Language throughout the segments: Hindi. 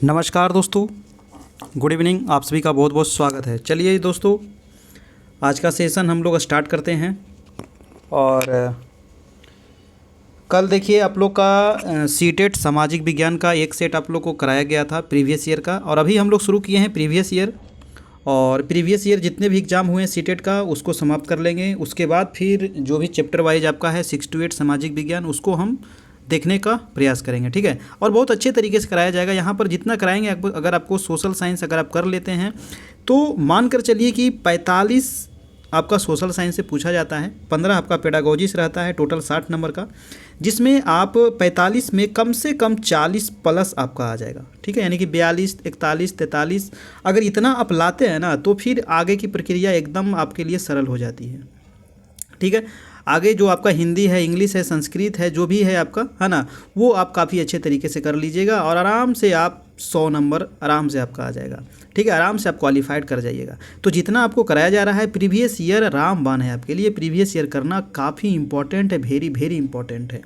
नमस्कार दोस्तों, गुड इवनिंग। आप सभी का बहुत बहुत स्वागत है। चलिए दोस्तों, आज का सेशन हम लोग स्टार्ट करते हैं। और कल देखिए आप लोग का सीटेट सामाजिक विज्ञान का एक सेट आप लोग को कराया गया था प्रीवियस ईयर का, और अभी हम लोग शुरू किए हैं प्रीवियस ईयर। और प्रीवियस ईयर जितने भी एग्ज़ाम हुए हैं सीटेट का उसको समाप्त कर लेंगे। उसके बाद फिर जो भी चैप्टर वाइज आपका है 6 to 8 सामाजिक विज्ञान, उसको हम देखने का प्रयास करेंगे, ठीक है। और बहुत अच्छे तरीके से कराया जाएगा। यहाँ पर जितना कराएंगे, अगर आपको सोशल साइंस अगर आप कर लेते हैं तो मान कर चलिए कि 45 आपका सोशल साइंस से पूछा जाता है, 15 आपका पेडागोजी से रहता है, टोटल 60 नंबर का, जिसमें आप 45 में कम से कम 40 प्लस आपका आ जाएगा, ठीक है। यानी कि 42, 41, 43 अगर इतना आप लाते हैं ना, तो फिर आगे की प्रक्रिया एकदम आपके लिए सरल हो जाती है, ठीक है। आगे जो आपका हिंदी है, इंग्लिश है, संस्कृत है, जो भी है आपका, है ना, वो आप काफ़ी अच्छे तरीके से कर लीजिएगा और आराम से आप 100 नंबर आराम से आपका आ जाएगा, ठीक है। आराम से आप क्वालिफाइड कर जाइएगा। तो जितना आपको कराया जा रहा है प्रीवियस ईयर रामबाण है आपके लिए। प्रीवियस ईयर करना काफ़ी इंपॉर्टेंट है, वेरी वेरी इंपॉर्टेंट है,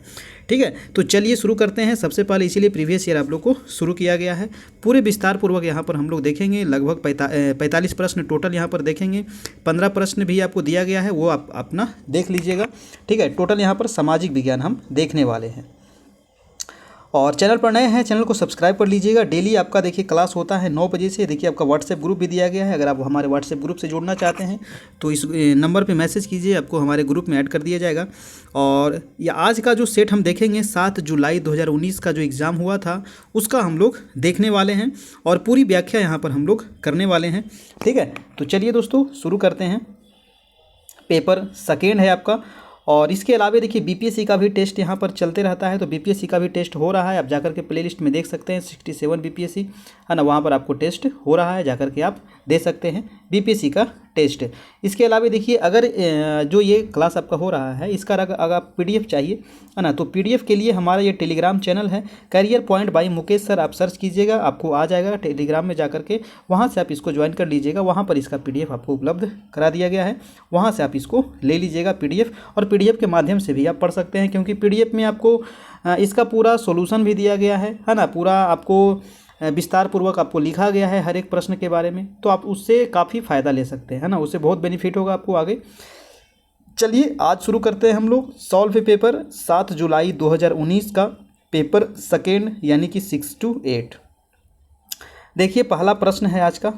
ठीक है। तो चलिए शुरू करते हैं। सबसे पहले इसीलिए प्रीवियस ईयर आप लोग को शुरू किया गया है। पूरे विस्तार पूर्वक यहाँ पर हम लोग देखेंगे। लगभग 45 प्रश्न टोटल यहाँ पर देखेंगे। 15 प्रश्न भी आपको दिया गया है, वो आप अपना देख लीजिएगा, ठीक है। टोटल यहाँ पर सामाजिक विज्ञान हम देखने वाले हैं। और चैनल पर नए हैं, चैनल को सब्सक्राइब कर लीजिएगा। डेली आपका देखिए क्लास होता है 9 बजे से। देखिए आपका व्हाट्सएप ग्रुप भी दिया गया है। अगर आप हमारे व्हाट्सएप ग्रुप से जुड़ना चाहते हैं तो इस नंबर पे मैसेज कीजिए, आपको हमारे ग्रुप में ऐड कर दिया जाएगा। और ये आज का जो सेट हम देखेंगे 7 जुलाई 2019 का जो एग्ज़ाम हुआ था उसका हम लोग देखने वाले हैं और पूरी व्याख्या यहाँ पर हम लोग करने वाले हैं, ठीक है। तो चलिए दोस्तों शुरू करते हैं। पेपर सेकेंड है आपका। और इसके अलावा देखिए बीपीएससी का भी टेस्ट यहाँ पर चलते रहता है, तो बीपीएससी का भी टेस्ट हो रहा है। आप जाकर के प्लेलिस्ट में देख सकते हैं 67 बीपीएससी, है ना, वहाँ पर आपको टेस्ट हो रहा है, जाकर के आप दे सकते हैं बीपीएससी का टेस्ट। इसके अलावा देखिए अगर जो ये क्लास आपका हो रहा है इसका अगर आप पीडीएफ चाहिए, है ना, तो पीडीएफ के लिए हमारा ये टेलीग्राम चैनल है career point by Mukesh sir, आप सर्च कीजिएगा, आपको आ जाएगा टेलीग्राम में। जाकर के वहाँ से आप इसको ज्वाइन कर लीजिएगा। वहाँ पर इसका पीडीएफ आपको उपलब्ध करा दिया गया है, वहाँ से आप इसको ले लीजिएगा पीडीएफ। और पीडीएफ के माध्यम से भी आप पढ़ सकते हैं, क्योंकि पीडीएफ में आपको इसका पूरा सॉल्यूशन भी दिया गया है ना, पूरा आपको विस्तार पूर्वक आपको लिखा गया है हर एक प्रश्न के बारे में। तो आप उससे काफ़ी फ़ायदा ले सकते हैं, है ना, उससे बहुत बेनिफिट होगा आपको आगे। चलिए आज शुरू करते हैं हम लोग सॉल्व पेपर 7 जुलाई 2019 का पेपर सेकेंड, यानी कि 6 to 8। देखिए पहला प्रश्न है आज का।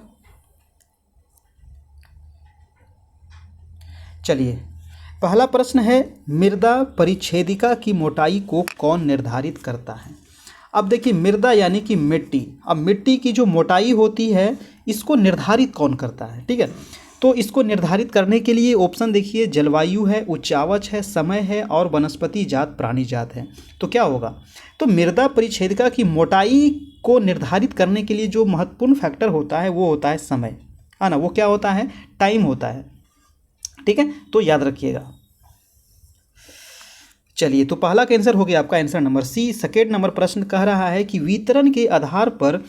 चलिए पहला प्रश्न है, मृदा परिच्छेदिका की मोटाई को कौन निर्धारित करता है। अब देखिए मृदा यानी कि मिट्टी, अब मिट्टी की जो मोटाई होती है इसको निर्धारित कौन करता है, ठीक है। तो इसको निर्धारित करने के लिए ऑप्शन देखिए, जलवायु है, उच्चावच है, समय है और वनस्पति जात प्राणी जात है। तो क्या होगा, तो मृदा परिच्छेदिका की मोटाई को निर्धारित करने के लिए जो महत्वपूर्ण फैक्टर होता है वो होता है समय, है ना, वो क्या होता है, टाइम होता है, ठीक है। तो याद रखिएगा। चलिए तो पहला का आंसर हो गया आपका answer number C. Second number प्रश्न कह रहा है कि वितरण के आधार पर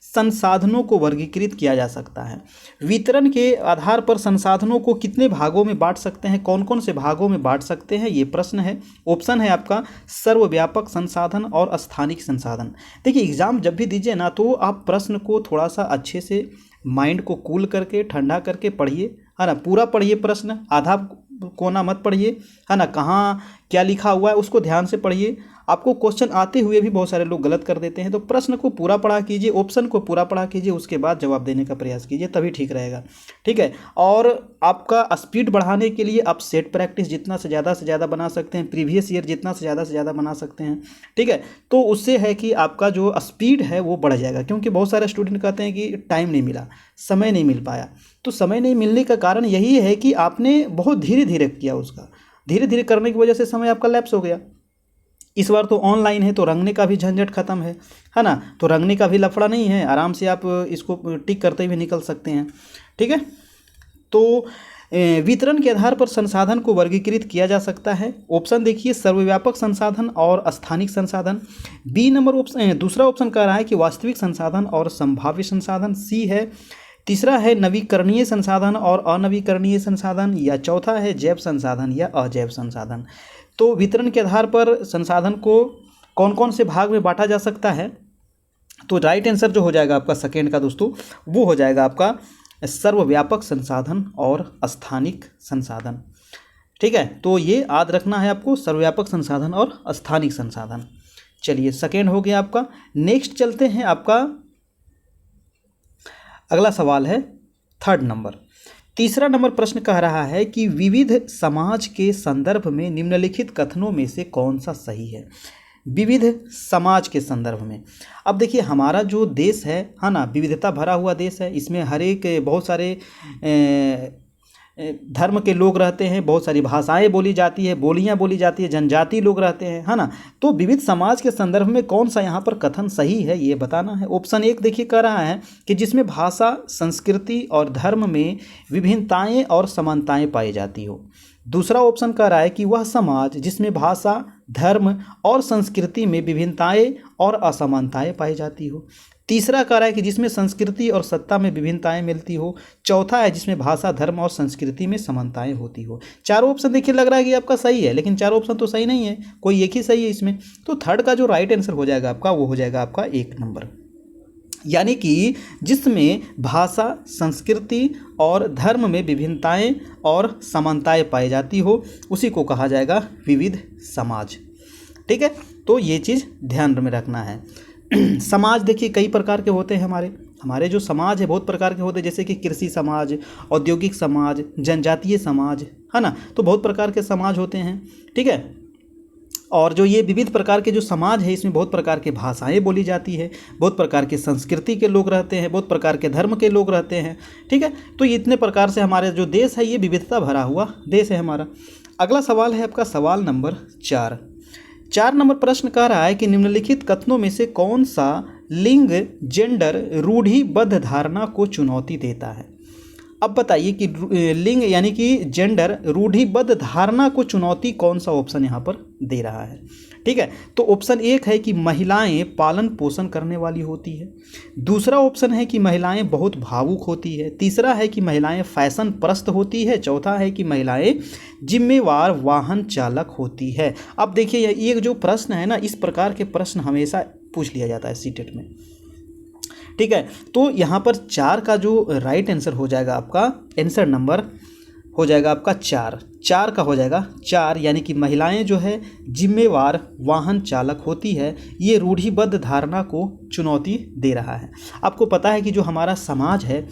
संसाधनों को वर्गीकृत किया जा सकता है। वितरण के आधार पर संसाधनों को कितने भागों में बांट सकते हैं, कौन कौन से भागों में बांट सकते हैं, ये प्रश्न है। ऑप्शन है आपका सर्वव्यापक संसाधन और स्थानिक संसाधन। देखिए एग्जाम जब भी दीजिए ना, तो आप प्रश्न को थोड़ा सा अच्छे से माइंड को कूल करके ठंडा करके पढ़िए, है ना, पूरा पढ़िए प्रश्न, आधा कोना मत पढ़िए, है ना, कहाँ क्या लिखा हुआ है उसको ध्यान से पढ़िए। आपको क्वेश्चन आते हुए भी बहुत सारे लोग गलत कर देते हैं, तो प्रश्न को पूरा पढ़ा कीजिए, ऑप्शन को पूरा पढ़ा कीजिए, उसके बाद जवाब देने का प्रयास कीजिए, तभी ठीक रहेगा, ठीक है। और आपका स्पीड बढ़ाने के लिए आप सेट प्रैक्टिस जितना से ज़्यादा बना सकते हैं, प्रीवियस ईयर जितना से ज़्यादा बना सकते हैं, ठीक है। तो उससे है कि आपका जो स्पीड है वो बढ़ जाएगा, क्योंकि बहुत सारे स्टूडेंट कहते हैं कि टाइम नहीं मिला, समय नहीं मिल पाया। तो समय नहीं मिलने का कारण यही है कि आपने बहुत धीरे धीरे किया, उसका धीरे धीरे करने की वजह से समय आपका लैप्स हो गया। इस बार तो ऑनलाइन है तो रंगने का भी झंझट खत्म है ना, तो रंगने का भी लफड़ा नहीं है, आराम से आप इसको टिक करते हुए निकल सकते हैं, ठीक है। तो वितरण के आधार पर संसाधन को वर्गीकृत किया जा सकता है। ऑप्शन देखिए, सर्वव्यापक संसाधन और स्थानिक संसाधन। बी नंबर ऑप्शन, दूसरा ऑप्शन कह रहा है कि वास्तविक संसाधन और संभाव्य संसाधन। सी है, तीसरा है नवीकरणीय संसाधन और अनवीकरणीय संसाधन, या चौथा है जैव संसाधन या अजैव संसाधन। तो वितरण के आधार पर संसाधन को कौन कौन से भाग में बांटा जा सकता है, तो राइट आंसर जो हो जाएगा आपका सेकेंड का दोस्तों, वो हो जाएगा आपका सर्वव्यापक संसाधन और स्थानिक संसाधन। ठीक है, तो ये याद रखना है आपको, सर्वव्यापक संसाधन और स्थानिक संसाधन। चलिए सेकेंड हो गया आपका। नेक्स्ट चलते हैं, आपका अगला सवाल है थर्ड नंबर। तीसरा नंबर प्रश्न कह रहा है कि विविध समाज के संदर्भ में निम्नलिखित कथनों में से कौन सा सही है। विविध समाज के संदर्भ में, अब देखिए हमारा जो देश है ना, विविधता भरा हुआ देश है। इसमें हर एक बहुत सारे धर्म के लोग रहते हैं, बहुत सारी भाषाएं बोली जाती है, बोलियां बोली जाती है, जनजाति लोग रहते हैं, है ना। तो विविध समाज के संदर्भ में कौन सा यहाँ पर कथन सही है, ये बताना है। ऑप्शन एक देखिए कह रहा है कि जिसमें भाषा, संस्कृति और धर्म में विभिन्नताएं और समानताएं पाई जाती हो। दूसरा ऑप्शन कह रहा है कि वह समाज जिसमें भाषा, धर्म और संस्कृति में विभिन्नताएं और असमानताएं पाई जाती हो। तीसरा कह रहा है कि जिसमें संस्कृति और सत्ता में विभिन्नताएं मिलती हो। चौथा है जिसमें भाषा, धर्म और संस्कृति में समानताएं होती हो। चारों ऑप्शन देखिए लग रहा है कि आपका सही है, लेकिन चारों ऑप्शन तो सही नहीं है, कोई एक ही सही है इसमें। तो थर्ड का जो राइट आंसर हो जाएगा आपका, वो हो जाएगा आपका 1 नंबर। यानी कि जिसमें भाषा, संस्कृति और धर्म में विभिन्नताएं और समानताएं पाई जाती हो, उसी को कहा जाएगा विविध समाज। ठीक है, तो ये चीज़ ध्यान में रखना है। समाज देखिए कई प्रकार के होते हैं। हमारे जो समाज है बहुत प्रकार के होते हैं, जैसे कि कृषि समाज, औद्योगिक समाज, जनजातीय समाज, है ना। तो बहुत प्रकार के समाज होते हैं। ठीक है, और जो ये विविध प्रकार के जो समाज है, इसमें बहुत प्रकार की भाषाएं बोली जाती है, बहुत प्रकार की संस्कृति के लोग रहते हैं, बहुत प्रकार के धर्म के लोग रहते हैं। ठीक है, तो इतने प्रकार से हमारे जो देश है ये विविधता भरा हुआ देश है हमारा। अगला सवाल है आपका सवाल नंबर 4। 4 नंबर प्रश्न कह रहा है कि निम्नलिखित कथनों में से कौन सा लिंग, जेंडर रूढ़िबद्ध धारणा को चुनौती देता है। अब बताइए कि लिंग यानी कि जेंडर रूढ़िबद्ध धारणा को चुनौती कौन सा ऑप्शन यहाँ पर दे रहा है। ठीक है, तो ऑप्शन एक है कि महिलाएं पालन पोषण करने वाली होती है। दूसरा ऑप्शन है कि महिलाएं बहुत भावुक होती है। तीसरा है कि महिलाएं फैशन परस्त होती है। चौथा है कि महिलाएं जिम्मेवार वाहन चालक होती है। अब देखिए ये जो प्रश्न है ना, इस प्रकार के प्रश्न हमेशा पूछ लिया जाता है सीटेट में। ठीक है, तो यहाँ पर 4 का जो राइट आंसर हो जाएगा आपका, आंसर नंबर हो जाएगा आपका 4 का हो जाएगा 4, यानी कि महिलाएं जो है जिम्मेवार वाहन चालक होती है, ये रूढ़िबद्ध धारणा को चुनौती दे रहा है। आपको पता है कि जो हमारा समाज है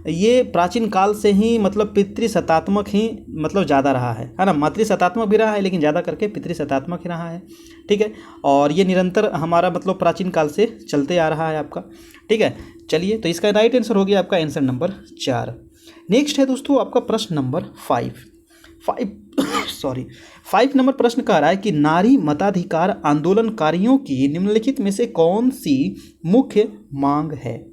ये प्राचीन काल से ही मतलब पितृसत्तात्मक ही मतलब ज़्यादा रहा है ना। मातृसत्तात्मक भी रहा है, लेकिन ज़्यादा करके पितृसत्तात्मक ही रहा है। ठीक है, और ये निरंतर हमारा मतलब प्राचीन काल से चलते आ रहा है आपका। ठीक है, चलिए तो इसका राइट आंसर हो गया आपका आंसर नंबर 4। नेक्स्ट है दोस्तों आपका प्रश्न नंबर 5 नंबर प्रश्न कह रहा है कि नारी मताधिकार आंदोलनकारियों की निम्नलिखित में से कौन सी मुख्य मांग है।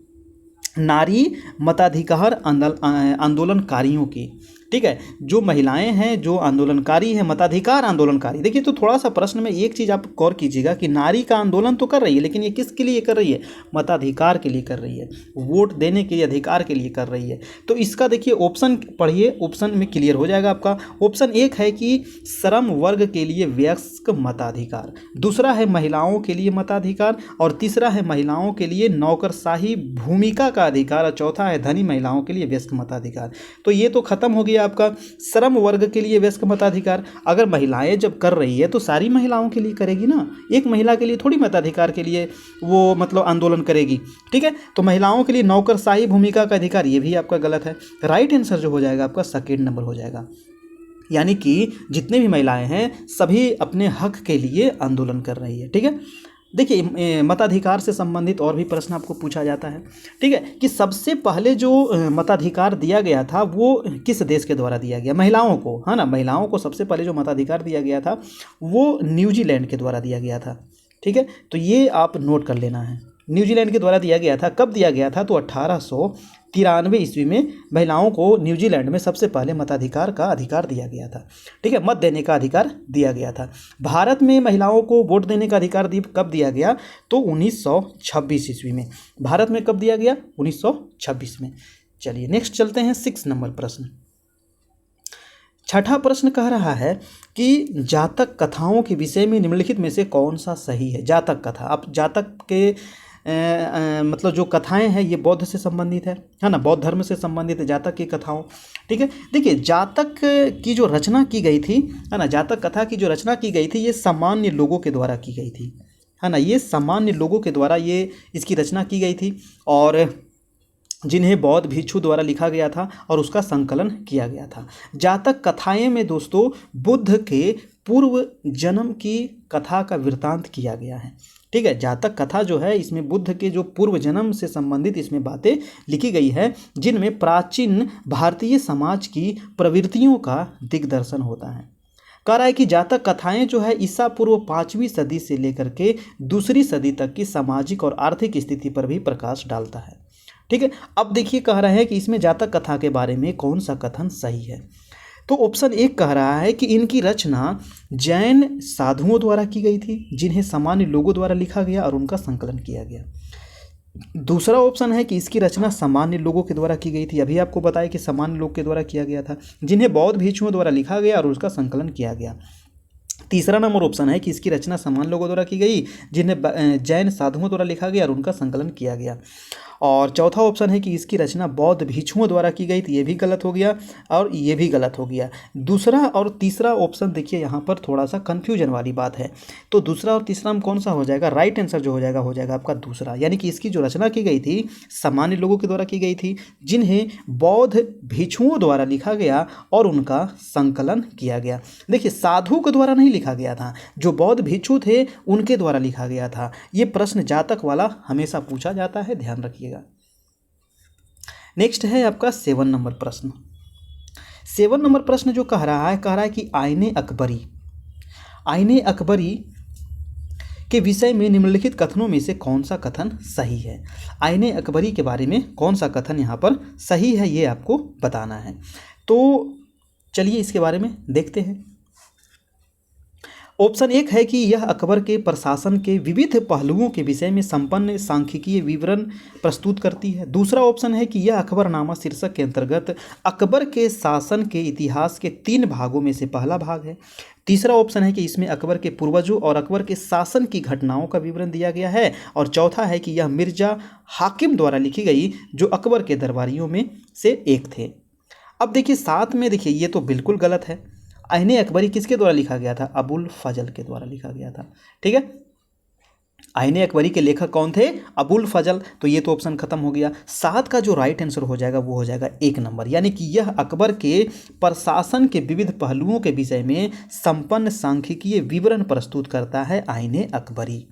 नारी मताधिकार आंदोलनकारियों की, ठीक है, जो महिलाएं हैं जो आंदोलनकारी है, मताधिकार आंदोलनकारी। देखिए तो थोड़ा सा प्रश्न में एक चीज़ आप गौर कीजिएगा कि नारी का आंदोलन तो कर रही है, लेकिन ये किसके लिए कर रही है, मताधिकार के लिए कर रही है, वोट देने के लिए, अधिकार के लिए कर रही है। तो इसका देखिए ऑप्शन पढ़िए, ऑप्शन में क्लियर हो जाएगा आपका। ऑप्शन एक है कि श्रम वर्ग के लिए वयस्क मताधिकार, दूसरा है महिलाओं के लिए मताधिकार, और तीसरा है महिलाओं के लिए नौकरशाही भूमिका का अधिकार, और चौथा है धनी महिलाओं के लिए वयस्क मताधिकार। तो ये तो खत्म हो गया आपका श्रम वर्ग के लिए वयस्क मताधिकार। अगर महिलाएं जब कर रही है तो सारी महिलाओं के लिए करेगी ना, एक महिला के लिए थोड़ी मताधिकार के लिए वो मतलब आंदोलन करेगी। ठीक है, तो महिलाओं के लिए नौकरशाही भूमिका का अधिकार, ये भी आपका गलत है। राइट आंसर जो हो जाएगा आपका सेकेंड नंबर हो जाएगा, यानी कि जितने भी महिलाएं हैं सभी अपने हक के लिए आंदोलन कर रही है। ठीक है, देखिए मताधिकार से संबंधित और भी प्रश्न आपको पूछा जाता है। ठीक है, कि सबसे पहले जो मताधिकार दिया गया था वो किस देश के द्वारा दिया गया, महिलाओं को, है ना, महिलाओं को सबसे पहले जो मताधिकार दिया गया था वो न्यूजीलैंड के द्वारा दिया गया था। ठीक है, तो ये आप नोट कर लेना है, न्यूजीलैंड के द्वारा दिया गया था। कब दिया गया था, तो 1893 ईस्वी में महिलाओं को न्यूजीलैंड में सबसे पहले मताधिकार का अधिकार दिया गया था। ठीक है, मत देने का अधिकार दिया गया था। भारत में महिलाओं को वोट देने का अधिकार कब दिया गया, तो 1926 ईस्वी में। भारत में कब दिया गया, 1926 में। चलिए नेक्स्ट चलते हैं 6 नंबर प्रश्न। छठा प्रश्न कह रहा है कि जातक कथाओं के विषय में निम्नलिखित में से कौन सा सही है। जातक कथा, अब जातक के मतलब जो कथाएं हैं ये बौद्ध से संबंधित है ना, बौद्ध धर्म से संबंधित है जातक की कथाओं। ठीक है, देखिए जातक की जो रचना की गई थी, है ना, जातक कथा की जो रचना की गई थी ये सामान्य लोगों के द्वारा की गई थी, है ना, ये सामान्य लोगों के द्वारा ये इसकी रचना की गई थी, और जिन्हें बौद्ध भिक्षु द्वारा लिखा गया था और उसका संकलन किया गया था। जातक कथाएं में दोस्तों बुद्ध के पूर्व जन्म की कथा का वृत्तांत किया गया है। ठीक है, जातक कथा जो है इसमें बुद्ध के जो पूर्व जन्म से संबंधित इसमें बातें लिखी गई है, जिनमें प्राचीन भारतीय समाज की प्रवृत्तियों का दिग्दर्शन होता है। कह रहा है कि जातक कथाएं जो है ईसा पूर्व 5वीं सदी से लेकर के 2री सदी तक की सामाजिक और आर्थिक स्थिति पर भी प्रकाश डालता है। ठीक है, अब देखिए कह रहे हैं कि इसमें जातक कथा के बारे में कौन सा कथन सही है। तो ऑप्शन 1 कह रहा है कि इनकी रचना जैन साधुओं द्वारा की गई थी, जिन्हें सामान्य लोगों द्वारा लिखा गया और उनका संकलन किया गया। दूसरा ऑप्शन है कि इसकी रचना सामान्य लोगों के द्वारा की गई थी, अभी आपको बताया कि सामान्य लोग के द्वारा किया गया था, जिन्हें बौद्ध भिक्षुओं द्वारा लिखा गया और उसका संकलन किया गया। तीसरा नंबर ऑप्शन है कि इसकी रचना सामान्य लोगों द्वारा की गई, जिन्हें जैन साधुओं द्वारा लिखा गया और उनका संकलन किया गया। और चौथा ऑप्शन है कि इसकी रचना बौद्ध भिक्षुओं द्वारा की गई थी, ये भी गलत हो गया और ये भी गलत हो गया। दूसरा और तीसरा ऑप्शन देखिए यहाँ पर थोड़ा सा कन्फ्यूजन वाली बात है, तो दूसरा और तीसरा में कौन सा हो जाएगा, राइट आंसर जो हो जाएगा आपका दूसरा, यानी कि इसकी जो रचना की गई थी सामान्य लोगों के द्वारा की गई थी, जिन्हें बौद्ध भिक्षुओं द्वारा लिखा गया और उनका संकलन किया गया। देखिए साधु के द्वारा नहीं लिखा गया था, जो बौद्ध भिक्षु थे उनके द्वारा लिखा गया था। ये प्रश्न जातक वाला हमेशा पूछा जाता है, ध्यान रखिएगा। नेक्स्ट है आपका 7 नंबर प्रश्न। 7 नंबर प्रश्न जो कह रहा है कि आईने अकबरी के विषय में निम्नलिखित कथनों में से कौन सा कथन सही है। आईने अकबरी के बारे में कौन सा कथन यहाँ पर सही है ये आपको बताना है। तो चलिए इसके बारे में देखते हैं। ऑप्शन 1 है कि यह अकबर के प्रशासन के विविध पहलुओं के विषय में संपन्न सांख्यिकीय विवरण प्रस्तुत करती है। दूसरा ऑप्शन है कि यह अकबरनामा शीर्षक के अंतर्गत अकबर के शासन के इतिहास के 3 भागों में से पहला भाग है। तीसरा ऑप्शन है कि इसमें अकबर के पूर्वजों और अकबर के शासन की घटनाओं का विवरण दिया गया है। और चौथा है कि यह मिर्जा हाकिम द्वारा लिखी गई, जो अकबर के दरबारियों में से एक थे। अब देखिए साथ में देखिए ये तो बिल्कुल गलत है। आईने अकबरी किसके द्वारा लिखा गया था, अबुल फजल के द्वारा लिखा गया था। ठीक है, आईने अकबरी के लेखक कौन थे, अबुल फजल, तो ये तो ऑप्शन खत्म हो गया। 7 का जो राइट आंसर हो जाएगा वो हो जाएगा 1 नंबर, यानी कि यह अकबर के प्रशासन के विविध पहलुओं के विषय में संपन्न सांख्यिकीय विवरण प्रस्तुत करता है आईने अकबरी।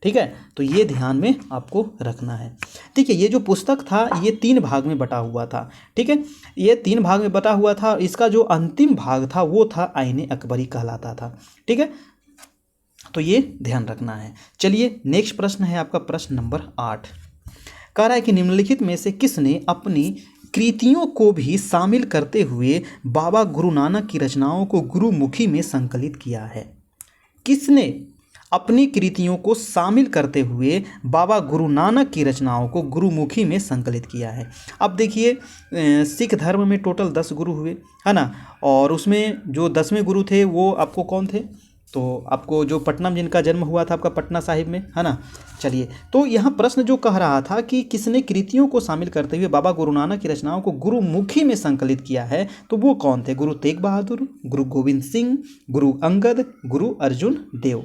ठीक है, तो ये ध्यान में आपको रखना है। ठीक है, ये जो पुस्तक था ये 3 भाग में बटा हुआ था। ठीक है, ये 3 भाग में बटा हुआ था। इसका जो अंतिम भाग था वो था आईने अकबरी कहलाता था। ठीक है, तो ये ध्यान रखना है। चलिए नेक्स्ट प्रश्न है आपका प्रश्न नंबर 8। कह रहा है कि निम्नलिखित में से किसने अपनी कृतियों को भी शामिल करते हुए बाबा गुरु नानक की रचनाओं को गुरुमुखी में संकलित किया है। किसने अपनी कृतियों को शामिल करते हुए बाबा गुरु नानक की रचनाओं को गुरुमुखी में संकलित किया है। अब देखिए सिख धर्म में टोटल 10 गुरु हुए, है ना, और उसमें जो 10वें गुरु थे वो आपको कौन थे, तो आपको जो पटना में जिनका जन्म हुआ था आपका पटना साहिब में, है ना। चलिए, तो यहाँ प्रश्न जो कह रहा था कि किसने कृतियों को शामिल करते हुए बाबा गुरु नानक की रचनाओं को गुरुमुखी में संकलित किया है, तो वो कौन थे, गुरु तेग बहादुर, गुरु गोविंद सिंह, गुरु अंगद, गुरु अर्जुन देव।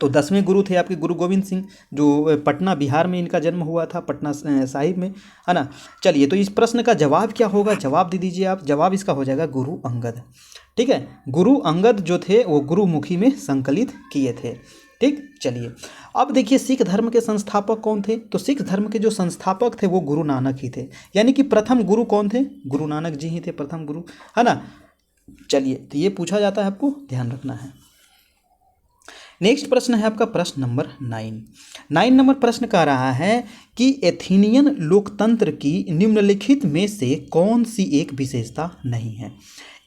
तो 10वें गुरु थे आपके गुरु गोविंद सिंह, जो पटना बिहार में इनका जन्म हुआ था, पटना साहिब में, है ना। चलिए, तो इस प्रश्न का जवाब क्या होगा, जवाब दे दीजिए आप। जवाब इसका हो जाएगा गुरु अंगद। ठीक है, गुरु अंगद जो थे वो गुरुमुखी में संकलित किए थे। ठीक, चलिए अब देखिए सिख धर्म के संस्थापक कौन थे, तो सिख धर्म के जो संस्थापक थे वो गुरु नानक ही थे, यानी कि प्रथम गुरु कौन थे, गुरु नानक जी ही थे प्रथम गुरु, है ना। चलिए, तो ये पूछा जाता है, आपको ध्यान रखना है। नेक्स्ट प्रश्न है आपका प्रश्न नंबर 9 नंबर प्रश्न कह रहा है कि एथेनियन लोकतंत्र की निम्नलिखित में से कौन सी एक विशेषता नहीं है।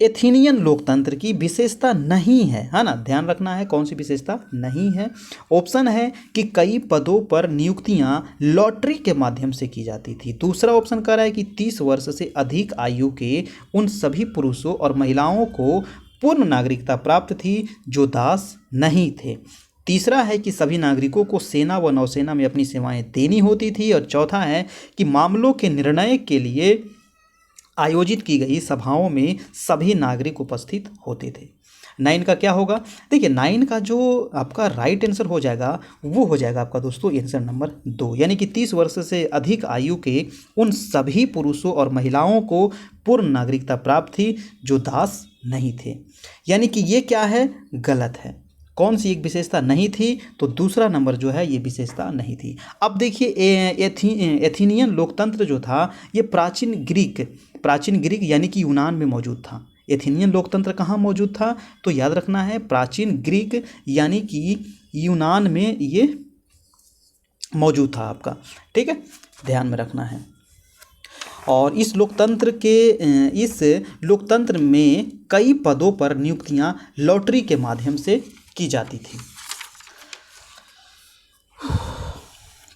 एथेनियन लोकतंत्र की विशेषता नहीं है ना, ध्यान रखना है कौन सी विशेषता नहीं है। ऑप्शन है कि कई पदों पर नियुक्तियां लॉटरी के माध्यम से की जाती थी। दूसरा ऑप्शन कह रहा है कि 30 वर्ष से अधिक आयु के उन सभी पुरुषों और महिलाओं को पूर्ण नागरिकता प्राप्त थी जो दास नहीं थे। तीसरा है कि सभी नागरिकों को सेना व नौसेना में अपनी सेवाएं देनी होती थी। और चौथा है कि मामलों के निर्णय के लिए आयोजित की गई सभाओं में सभी नागरिक उपस्थित होते थे। 9 का क्या होगा? देखिए 9 का जो आपका राइट आंसर हो जाएगा वो हो जाएगा आपका दोस्तों आंसर नंबर 2, यानी कि 30 वर्ष से अधिक आयु के उन सभी पुरुषों और महिलाओं को पूर्ण नागरिकता प्राप्त थी जो दास नहीं थे। यानी कि ये क्या है? गलत है। कौन सी एक विशेषता नहीं थी? तो दूसरा नंबर जो है ये विशेषता नहीं थी। अब देखिए एथेनियन लोकतंत्र जो था ये प्राचीन ग्रीक यानी कि यूनान में मौजूद था। एथेनियन लोकतंत्र कहाँ मौजूद था? तो याद रखना है प्राचीन ग्रीक यानी कि यूनान में ये मौजूद था आपका, ठीक है, ध्यान में रखना है। और इस लोकतंत्र में कई पदों पर नियुक्तियां लॉटरी के माध्यम से की जाती थी।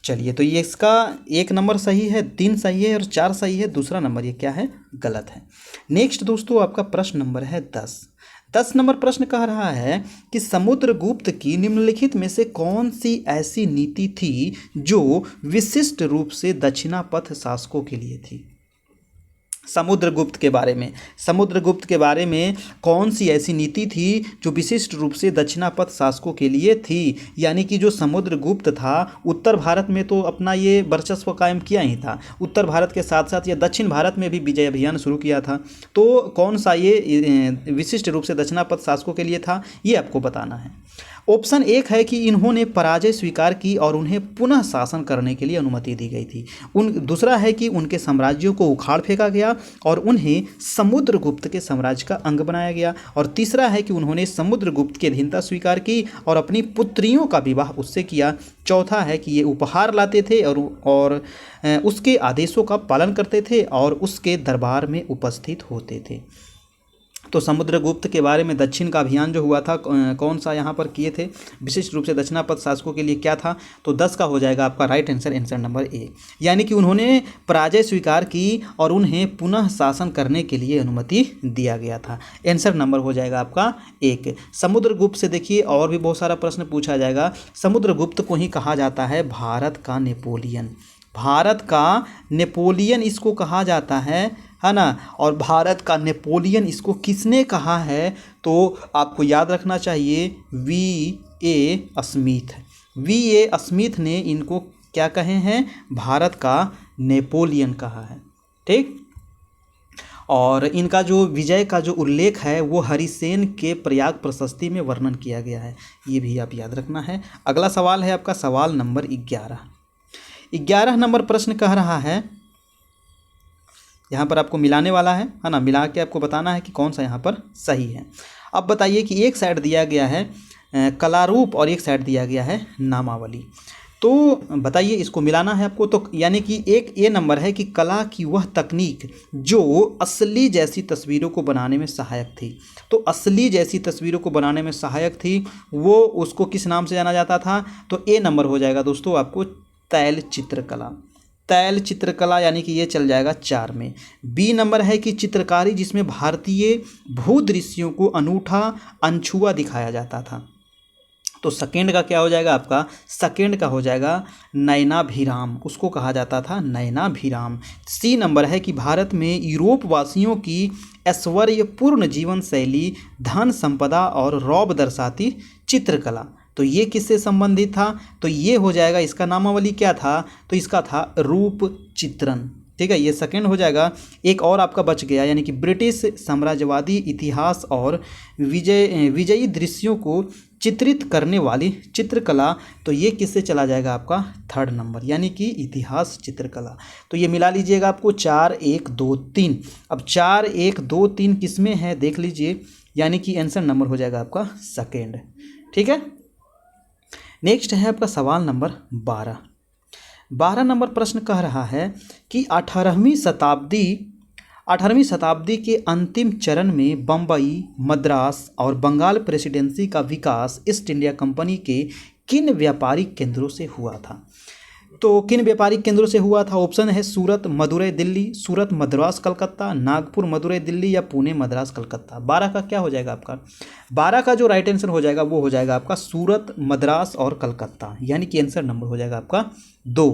चलिए, तो ये इसका 1 नंबर सही है, 3 सही है और 4 सही है। दूसरा नंबर ये क्या है? गलत है। नेक्स्ट दोस्तों आपका प्रश्न नंबर है 10 नंबर प्रश्न कह रहा है कि समुद्रगुप्त की निम्नलिखित में से कौन सी ऐसी नीति थी जो विशिष्ट रूप से दक्षिणापथ शासकों के लिए थी। समुद्रगुप्त के बारे में कौन सी ऐसी नीति थी जो विशिष्ट रूप से दक्षिणापथ शासकों के लिए थी। यानी कि जो समुद्रगुप्त था उत्तर भारत में तो अपना ये वर्चस्व कायम किया ही था, उत्तर भारत के साथ साथ ये दक्षिण भारत में भी विजय अभियान शुरू किया था। तो कौन सा ये विशिष्ट रूप से दक्षिणापथ शासकों के लिए था, ये आपको बताना है। ऑप्शन 1 है कि इन्होंने पराजय स्वीकार की और उन्हें पुनः शासन करने के लिए अनुमति दी गई थी। दूसरा है कि उनके साम्राज्यों को उखाड़ फेंका गया और उन्हें समुद्रगुप्त के साम्राज्य का अंग बनाया गया। और तीसरा है कि उन्होंने समुद्रगुप्त की अधीनता स्वीकार की और अपनी पुत्रियों का विवाह उससे किया। चौथा है कि ये उपहार लाते थे और उसके आदेशों का पालन करते थे और उसके दरबार में उपस्थित होते थे। तो समुद्रगुप्त के बारे में दक्षिण का अभियान जो हुआ था कौन सा यहाँ पर किए थे विशिष्ट रूप से दक्षिणापथ शासकों के लिए क्या था? तो 10 का हो जाएगा आपका राइट आंसर नंबर ए, यानी कि उन्होंने पराजय स्वीकार की और उन्हें पुनः शासन करने के लिए अनुमति दिया गया था। आंसर नंबर हो जाएगा आपका 1। समुद्रगुप्त से देखिए और भी बहुत सारा प्रश्न पूछा जाएगा। समुद्रगुप्त को ही कहा जाता है भारत का नेपोलियन इसको कहा जाता है ना। और भारत का नेपोलियन इसको किसने कहा है? तो आपको याद रखना चाहिए V.A. स्मिथ ने इनको क्या कहे हैं? भारत का नेपोलियन कहा है, ठीक। और इनका जो विजय का जो उल्लेख है वो हरिसेन के प्रयाग प्रशस्ति में वर्णन किया गया है, ये भी आप याद रखना है। अगला सवाल है आपका सवाल नंबर 11 नंबर प्रश्न कह रहा है, यहाँ पर आपको मिलाने वाला है ना, मिला के आपको बताना है कि कौन सा यहाँ पर सही है। अब बताइए कि एक साइड दिया गया है कलारूप और एक साइड दिया गया है नामावली, तो बताइए इसको मिलाना है आपको। तो यानी कि एक ए नंबर है कि कला की वह तकनीक जो असली जैसी तस्वीरों को बनाने में सहायक थी। तो असली जैसी तस्वीरों को बनाने में सहायक थी वो उसको किस नाम से जाना जाता था? तो ए नंबर हो जाएगा दोस्तों आपको तैल चित्रकला, यानी कि ये चल जाएगा 4 में। बी नंबर है कि चित्रकारी जिसमें भारतीय भूदृश्यों को अनूठा अनछुआ दिखाया जाता था। तो सेकेंड का क्या हो जाएगा आपका? सेकेंड का हो जाएगा नयनाभिराम, उसको कहा जाता था नयनाभिराम। सी नंबर है कि भारत में यूरोप वासियों की ऐश्वर्यपूर्ण जीवन शैली, धन संपदा और रौब दर्शाती चित्रकला। तो ये किससे संबंधित था? तो ये हो जाएगा इसका नामावली क्या था? तो इसका था रूप चित्रण, ठीक है, ये सेकंड हो जाएगा। एक और आपका बच गया, यानी कि ब्रिटिश साम्राज्यवादी इतिहास और विजयी दृश्यों को चित्रित करने वाली चित्रकला। तो ये किससे चला जाएगा आपका? 3rd नंबर, यानी कि इतिहास चित्रकला। तो ये मिला लीजिएगा आपको 4 1 2 3। अब 4 1 2 3 किस में है देख लीजिए, यानी कि आंसर नंबर हो जाएगा आपका सेकेंड, ठीक है। नेक्स्ट है आपका सवाल नंबर 12 नंबर प्रश्न कह रहा है कि 18वीं शताब्दी के अंतिम चरण में बम्बई, मद्रास और बंगाल प्रेसिडेंसी का विकास ईस्ट इंडिया कंपनी के किन व्यापारिक केंद्रों से हुआ था? तो किन व्यापारिक केंद्रों से हुआ था? ऑप्शन है सूरत मदुरई दिल्ली, सूरत मद्रास कलकत्ता, नागपुर मदुरई दिल्ली या पुणे मद्रास कलकत्ता। 12 का क्या हो जाएगा आपका? 12 का जो राइट आंसर हो जाएगा वो हो जाएगा आपका सूरत मद्रास और कलकत्ता, यानी कि आंसर नंबर हो जाएगा आपका 2।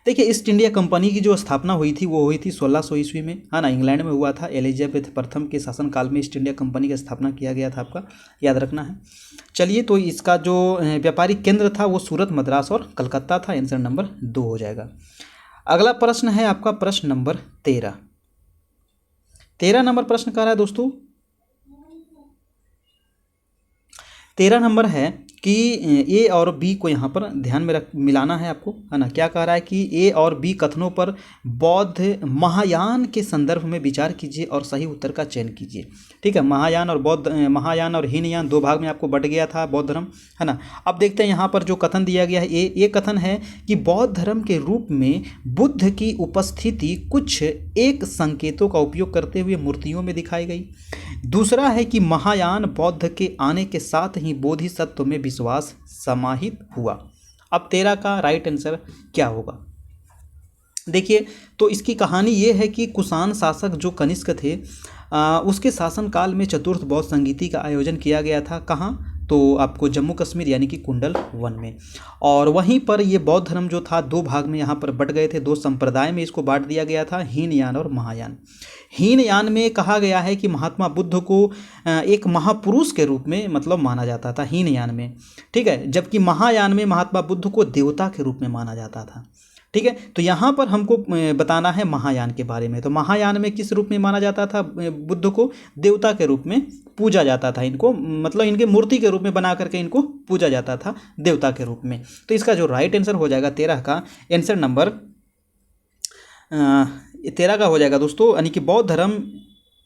देखिए ईस्ट इंडिया कंपनी की जो स्थापना हुई थी वो हुई थी 1600 ईस्वी में, है ना, इंग्लैंड में हुआ था। एलिजाबेथ प्रथम के शासनकाल में ईस्ट इंडिया कंपनी की स्थापना किया गया था, आपका याद रखना है। चलिए, तो इसका जो व्यापारिक केंद्र था वो सूरत मद्रास और कलकत्ता था, आंसर नंबर 2 हो जाएगा। अगला प्रश्न है आपका प्रश्न नंबर 13। 13 नंबर प्रश्न कह रहा है दोस्तों, 13 नंबर है कि ए और बी को यहाँ पर ध्यान में मिलाना है आपको, है ना। क्या कह रहा है कि ए और बी कथनों पर बौद्ध महायान के संदर्भ में विचार कीजिए और सही उत्तर का चयन कीजिए। ठीक है, महायान और हीनयान 2 भाग में आपको बंट गया था बौद्ध धर्म, है ना। अब देखते हैं यहाँ पर जो कथन दिया गया है, ये कथन है कि बौद्ध धर्म के रूप में बुद्ध की उपस्थिति कुछ एक संकेतों का उपयोग करते हुए मूर्तियों में दिखाई गई। दूसरा है कि महायान बौद्ध के आने के साथ ही बोधिसत्व में विश्वास समाहित हुआ। अब 13 का राइट आंसर क्या होगा? देखिए, तो इसकी कहानी ये है कि कुषाण शासक जो कनिष्क थे उसके शासनकाल में चतुर्थ बौद्ध संगीति का आयोजन किया गया था। कहाँ? तो आपको जम्मू कश्मीर यानी कि कुंडल वन में। और वहीं पर ये बौद्ध धर्म जो था 2 भाग में यहाँ पर बट गए थे, 2 संप्रदाय में इसको बांट दिया गया था, हीनयान और महायान। हीनयान में कहा गया है कि महात्मा बुद्ध को एक महापुरुष के रूप में मतलब माना जाता था हीनयान में, ठीक है, जबकि महायान में महात्मा बुद्ध को देवता के रूप में माना जाता था। ठीक है, तो यहाँ पर हमको बताना है महायान के बारे में। तो महायान में किस रूप में माना जाता था? बुद्ध को देवता के रूप में पूजा जाता था, इनको मतलब इनके मूर्ति के रूप में बना करके इनको पूजा जाता था देवता के रूप में। तो इसका जो राइट आंसर हो जाएगा 13 का आंसर नंबर 13 का हो जाएगा दोस्तों, यानी कि बौद्ध धर्म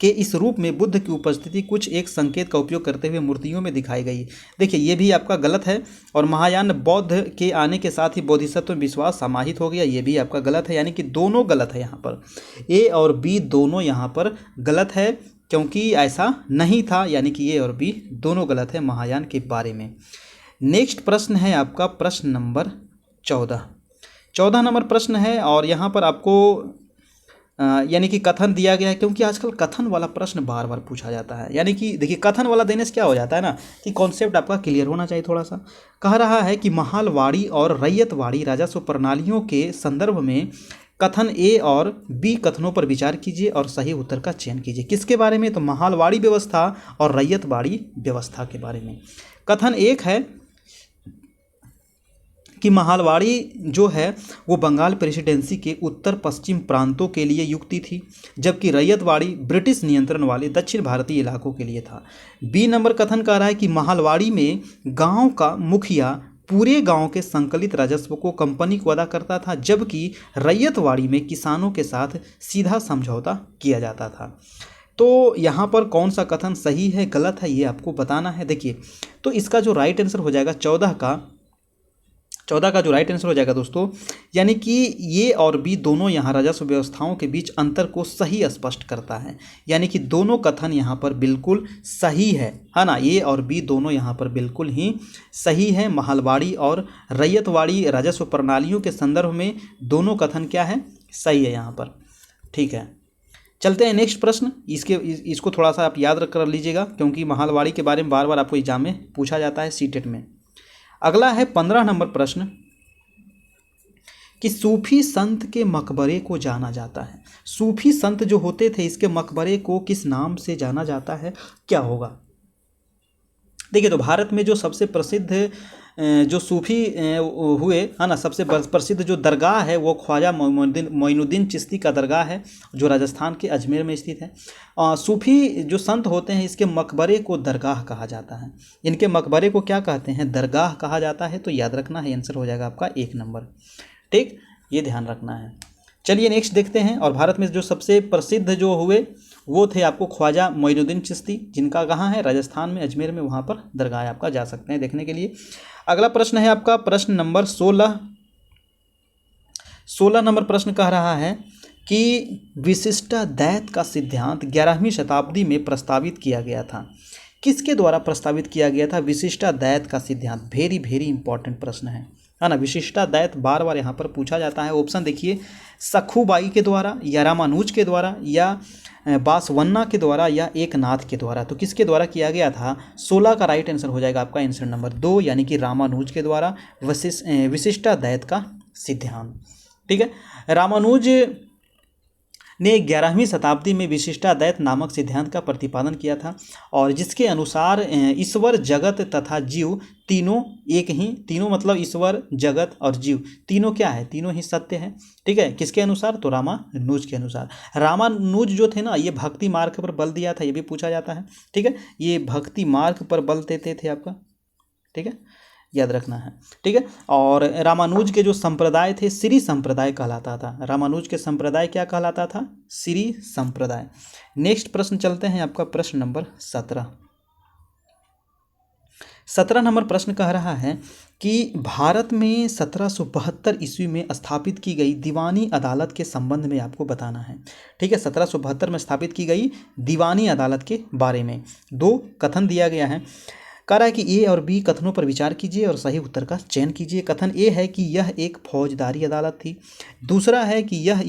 के इस रूप में बुद्ध की उपस्थिति कुछ एक संकेत का उपयोग करते हुए मूर्तियों में दिखाई गई। देखिए ये भी आपका गलत है, और महायान बौद्ध के आने के साथ ही बोधिसत्व में विश्वास समाहित हो गया, ये भी आपका गलत है, यानी कि दोनों गलत है। यहाँ पर ए और बी दोनों यहाँ पर गलत है, क्योंकि ऐसा नहीं था, यानी कि ए और बी दोनों गलत है महायान के बारे में। नेक्स्ट प्रश्न है आपका प्रश्न नंबर 14 नंबर प्रश्न है, और यहाँ पर आपको यानी कि कथन दिया गया है, क्योंकि आजकल कथन वाला प्रश्न बार बार पूछा जाता है। यानी कि देखिए कथन वाला देने से क्या हो जाता है ना कि कॉन्सेप्ट आपका क्लियर होना चाहिए थोड़ा सा। कह रहा है कि महालवाड़ी और रैयतवाड़ी राजस्व प्रणालियों के संदर्भ में कथन ए और बी कथनों पर विचार कीजिए और सही उत्तर का चयन कीजिए। किसके बारे में? तो महालवाड़ी व्यवस्था और रैयतवाड़ी व्यवस्था के बारे में। कथन 1 है कि महालवाड़ी जो है वो बंगाल प्रेसिडेंसी के उत्तर पश्चिम प्रांतों के लिए युक्ति थी, जबकि रैयतवाड़ी ब्रिटिश नियंत्रण वाले दक्षिण भारतीय इलाकों के लिए था। बी नंबर कथन कह रहा है कि महालवाड़ी में गांव का मुखिया पूरे गांव के संकलित राजस्व को कंपनी को अदा करता था, जबकि रैयतवाड़ी में किसानों के साथ सीधा समझौता किया जाता था। तो यहाँ पर कौन सा कथन सही है गलत है ये आपको बताना है। देखिए, तो इसका जो राइट आंसर हो जाएगा 14 का जो राइट आंसर हो जाएगा दोस्तों, यानी कि ये और बी दोनों यहाँ राजस्व व्यवस्थाओं के बीच अंतर को सही स्पष्ट करता है, यानी कि दोनों कथन यहाँ पर बिल्कुल सही है ना। ये और बी दोनों यहाँ पर बिल्कुल ही सही है। महलवाड़ी और रैयतवाड़ी राजस्व प्रणालियों के संदर्भ में दोनों कथन क्या है? सही है यहाँ पर। ठीक है, चलते हैं नेक्स्ट प्रश्न। इसको थोड़ा सा आप याद कर लीजिएगा, क्योंकि महलवाड़ी के बारे में बार बार आपको एग्जाम में पूछा जाता है सीटेट में। अगला है 15 नंबर प्रश्न कि सूफी संत के मकबरे को जाना जाता है। सूफी संत जो होते थे इसके मकबरे को किस नाम से जाना जाता है? क्या होगा? देखिए, तो भारत में जो सबसे प्रसिद्ध जो सूफी हुए है ना, सबसे प्रसिद्ध जो दरगाह है वो ख्वाजा मोइनुद्दीन चिश्ती का दरगाह है, जो राजस्थान के अजमेर में स्थित है। सूफी जो संत होते हैं इसके मकबरे को दरगाह कहा जाता है। इनके मकबरे को क्या कहते हैं? दरगाह कहा जाता है। तो याद रखना है, आंसर हो जाएगा आपका 1 नंबर। ठीक, ये ध्यान रखना है। चलिए नेक्स्ट देखते हैं। और भारत में जो सबसे प्रसिद्ध जो हुए वो थे आपको ख्वाजा मोइनुद्दीन चिश्ती, जिनका कहाँ है? राजस्थान में अजमेर में, वहाँ पर दरगाह आपका जा सकते हैं देखने के लिए। अगला प्रश्न है आपका प्रश्न नंबर 16 नंबर प्रश्न कह रहा है कि विशिष्टाद्वैत का सिद्धांत 11वीं शताब्दी में प्रस्तावित किया गया था। किसके द्वारा प्रस्तावित किया गया था विशिष्टाद्वैत का सिद्धांत? वेरी वेरी इंपॉर्टेंट प्रश्न है, है ना। विशिष्टाद्वैत बार बार यहाँ पर पूछा जाता है। ऑप्शन देखिए, सखुबाई के द्वारा या रामानुज के द्वारा या बासवन्ना के द्वारा या एकनाथ के द्वारा। तो किसके द्वारा किया गया था? 16 का राइट आंसर हो जाएगा आपका आंसर नंबर 2, यानी कि रामानुज के द्वारा विशिष्टाद्वैत का सिद्धांत। ठीक है, रामानुज ने 11वीं शताब्दी में विशिष्टाद्वैत नामक सिद्धांत का प्रतिपादन किया था, और जिसके अनुसार ईश्वर, जगत तथा जीव तीनों एक ही, तीनों मतलब ईश्वर, जगत और जीव तीनों क्या है? तीनों ही सत्य है। ठीक है, किसके अनुसार? तो रामानुज के अनुसार। रामानुज जो थे ना, ये भक्ति मार्ग पर बल दिया था, ये भी पूछा जाता है। ठीक है, ये भक्ति मार्ग पर बल देते थे आपका। ठीक है, याद रखना है। ठीक है, और रामानुज के जो संप्रदाय थे श्री संप्रदाय कहलाता था। रामानुज के संप्रदाय क्या कहलाता था? श्री संप्रदाय। नेक्स्ट प्रश्न चलते हैं आपका प्रश्न नंबर 17। 17 नंबर प्रश्न कह रहा है कि भारत में 1772 ईस्वी में स्थापित की गई दीवानी अदालत के संबंध में आपको बताना है। ठीक है, 1772 में स्थापित की गई दीवानी अदालत के बारे में 2 कथन दिया गया है। कह रहा है कि ए और बी कथनों पर विचार कीजिए और सही उत्तर का चयन कीजिए। कथन ए है कि यह एक फौजदारी अदालत थी। दूसरा है कि यह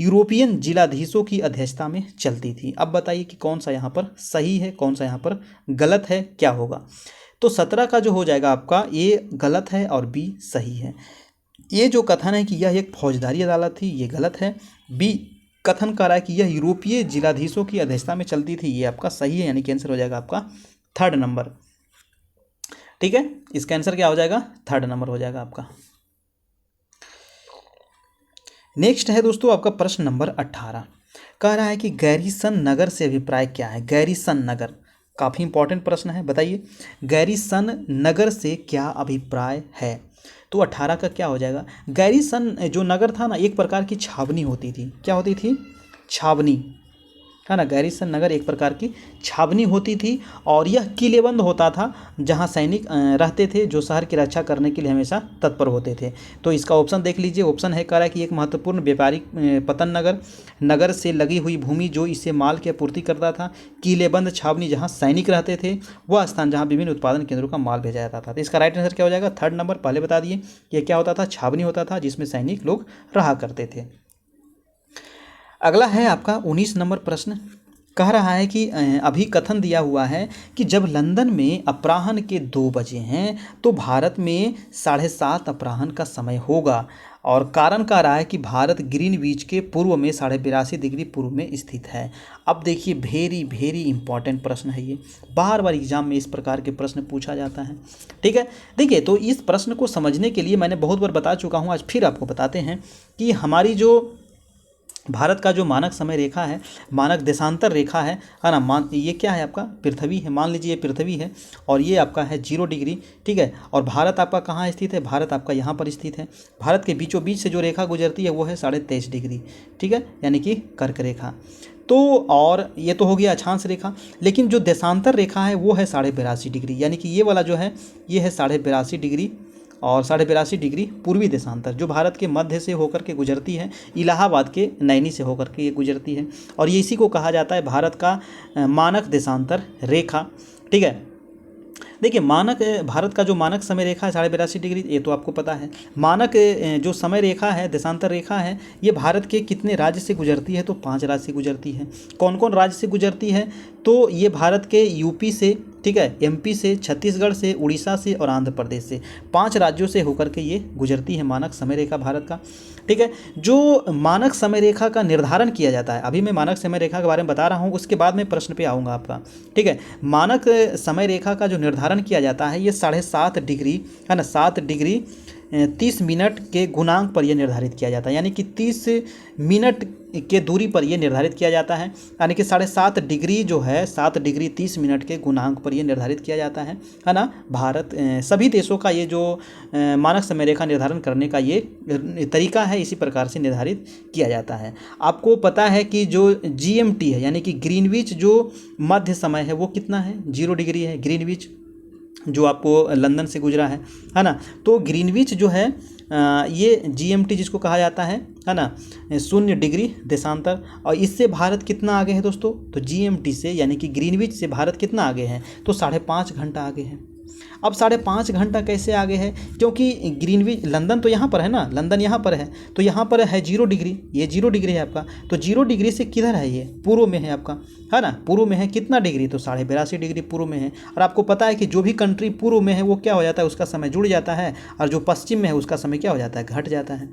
यूरोपियन जिलाधीशों की अध्यक्षता में चलती थी। अब बताइए कि कौन सा यहाँ पर सही है, कौन सा यहाँ पर गलत है, क्या होगा? तो 17 का जो हो जाएगा आपका, ए गलत है और बी सही है। ये जो कथन है कि यह एक फौजदारी अदालत थी, ये गलत है। बी कथन कर रहा है कि यह यूरोपीय जिलाधीशों की अध्यक्षता में चलती थी, ये आपका सही है, यानी कि आंसर हो जाएगा आपका 3rd नंबर। ठीक है, इसका आंसर क्या हो जाएगा? 3rd नंबर हो जाएगा आपका। नेक्स्ट है दोस्तों आपका प्रश्न नंबर 18। कह रहा है कि गैरीसन नगर से अभिप्राय क्या है? गैरीसन नगर काफ़ी इंपॉर्टेंट प्रश्न है, बताइए गैरीसन नगर से क्या अभिप्राय है? तो 18 का क्या हो जाएगा? गैरीसन जो नगर था ना, एक प्रकार की छावनी होती थी। क्या होती थी? छावनी, है ना। गैरीसन नगर एक प्रकार की छावनी होती थी, और यह किलेबंद होता था, जहां सैनिक रहते थे जो शहर की रक्षा करने के लिए हमेशा तत्पर होते थे। तो इसका ऑप्शन देख लीजिए। ऑप्शन है कह रहा है कि एक महत्वपूर्ण व्यापारिक पतन नगर से लगी हुई भूमि जो इसे माल की आपूर्ति करता था। किलेबंद छावनी जहाँ सैनिक रहते थे, वह स्थान जहाँ विभिन्न उत्पादन केंद्रों का माल भेजा जाता था। तो इसका राइट आंसर क्या हो जाएगा? 3rd number. पहले बता दिए ये क्या होता था? छावनी होता था जिसमें सैनिक लोग रहा करते थे। अगला है आपका 19 नंबर प्रश्न। कह रहा है कि अभी कथन दिया हुआ है कि जब लंदन में अपराह्न के 2 बजे हैं तो भारत में 7:30 अपराह्न का समय होगा, और कारण कह रहा है कि भारत ग्रीनविच के पूर्व में 82.5 डिग्री पूर्व में स्थित है। अब देखिए, वेरी इंपॉर्टेंट प्रश्न है ये, बार बार एग्जाम में इस प्रकार के प्रश्न पूछा जाता है। ठीक है, देखिए तो इस प्रश्न को समझने के लिए मैंने बहुत बार बता चुका हूँ, आज फिर आपको बताते हैं कि हमारी जो भारत का जो मानक समय रेखा है, मानक देशांतर रेखा है ना, ये क्या है आपका? पृथ्वी है। मान लीजिए ये पृथ्वी है और ये आपका है 0 डिग्री। ठीक है, और भारत आपका कहाँ स्थित है? भारत आपका यहाँ पर स्थित है। भारत के बीचों बीच से जो रेखा गुजरती है वो है 23.5 डिग्री। ठीक है, यानी कि कर्क रेखा। तो और ये तो हो गया अक्षांश रेखा, लेकिन जो देशांतर रेखा है वो है 82.5 डिग्री, यानी कि ये वाला जो है ये है 82.5 डिग्री और 82.5 डिग्री पूर्वी देशांतर, जो भारत के मध्य से होकर के गुजरती है, इलाहाबाद के नैनी से होकर के ये गुजरती है, और ये इसी को कहा जाता है भारत का मानक देशांतर रेखा। ठीक है, देखिए मानक भारत का जो मानक समय रेखा है 82.5 डिग्री, ये तो आपको पता है। मानक जो समय रेखा है, देशांतर रेखा है, ये भारत के कितने राज्य से गुजरती है? तो 5 राज्य से गुजरती है। कौन कौन राज्य से गुजरती है? तो ये भारत के यूपी से, ठीक है, एमपी से, छत्तीसगढ़ से, उड़ीसा से और आंध्र प्रदेश से, 5 राज्यों से होकर के ये गुजरती है मानक समय रेखा भारत का। ठीक है, जो मानक समय रेखा का निर्धारण किया जाता है, अभी मैं मानक समय रेखा के बारे में बता रहा हूँ, उसके बाद में प्रश्न पे आऊँगा आपका। ठीक है, मानक समय रेखा का जो निर्धारण किया जाता है ये 7.5 डिग्री, है ना, 7 डिग्री 30 मिनट के गुणांक पर यह निर्धारित किया जाता है, यानी कि 30 मिनट के दूरी पर यह निर्धारित किया जाता है, यानी कि 7.5 डिग्री जो है 7 डिग्री 30 मिनट के गुणांक पर यह निर्धारित किया जाता है ना। भारत सभी देशों का ये जो मानक समय रेखा निर्धारण करने का ये तरीका है, इसी प्रकार से निर्धारित किया जाता है। आपको पता है कि जो GMT है, यानी कि ग्रीनविच जो मध्य समय है, वो कितना है? 0 डिग्री है ग्रीनविच, जो आपको लंदन से गुजरा है ना। तो ग्रीनविच जो है ये GMT जिसको कहा जाता है ना, 0 डिग्री देशांतर, और इससे भारत कितना आगे है दोस्तों? तो GMT से, यानी कि ग्रीनविच से भारत कितना आगे है? तो 5.5 घंटा आगे है। अब 5.5 घंटा कैसे आगे है, क्योंकि ग्रीनविच लंदन तो यहाँ पर है ना, लंदन यहाँ पर है, तो यहाँ पर है 0 डिग्री, ये 0 डिग्री है आपका, तो 0 डिग्री से किधर है, ये पूर्व में है आपका, है ना, पूर्व में है कितना डिग्री, तो 82.5 डिग्री पूर्व में है। और आपको पता है कि जो भी कंट्री पूर्व में है वो क्या हो जाता है, उसका समय जुड़ जाता है, और जो पश्चिम में है उसका समय क्या हो जाता है, घट जाता है।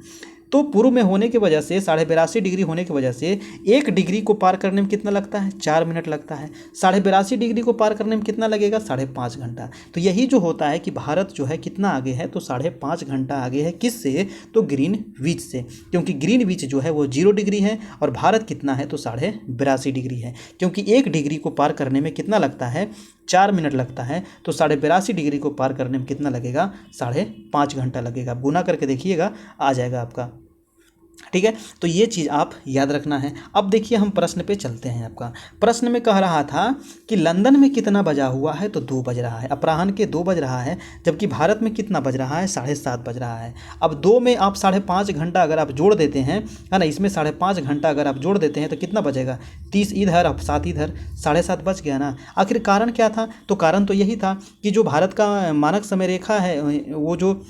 तो पूर्व में होने की वजह से 82.5 डिग्री होने की वजह से 1 डिग्री को पार करने में कितना लगता है, 4 मिनट लगता है। 82.5 डिग्री को पार करने में कितना लगेगा, 5.5 घंटा। तो यही जो होता है कि भारत जो है कितना आगे है, तो 5.5 घंटा आगे है, किससे, तो ग्रीनविच से, क्योंकि ग्रीनविच जो है वो 0 डिग्री है और भारत कितना है, तो 82.5 डिग्री है, क्योंकि 1 डिग्री को पार करने में कितना लगता है, 4 मिनट लगता है, तो 82.5 डिग्री को पार करने में कितना लगेगा, 5.5 घंटा लगेगा। गुना करके देखिएगा, आ जाएगा आपका, ठीक है। तो ये चीज़ आप याद रखना है। अब देखिए हम प्रश्न पे चलते हैं। आपका प्रश्न में कह रहा था कि लंदन में कितना बजा हुआ है, तो 2 बज रहा है, अपराह्न के 2 बज रहा है, जबकि भारत में कितना बज रहा है, 7:30 बज रहा है। अब 2 में आप 5.5 घंटा अगर आप जोड़ देते हैं, है ना, इसमें 5.5 घंटा अगर आप जोड़ देते हैं तो कितना बजेगा, 30 इधर अब 7 इधर, 7.5 बच गया ना। आखिर कारण क्या था, तो कारण तो यही था कि जो भारत का मानक समय रेखा है, वो जो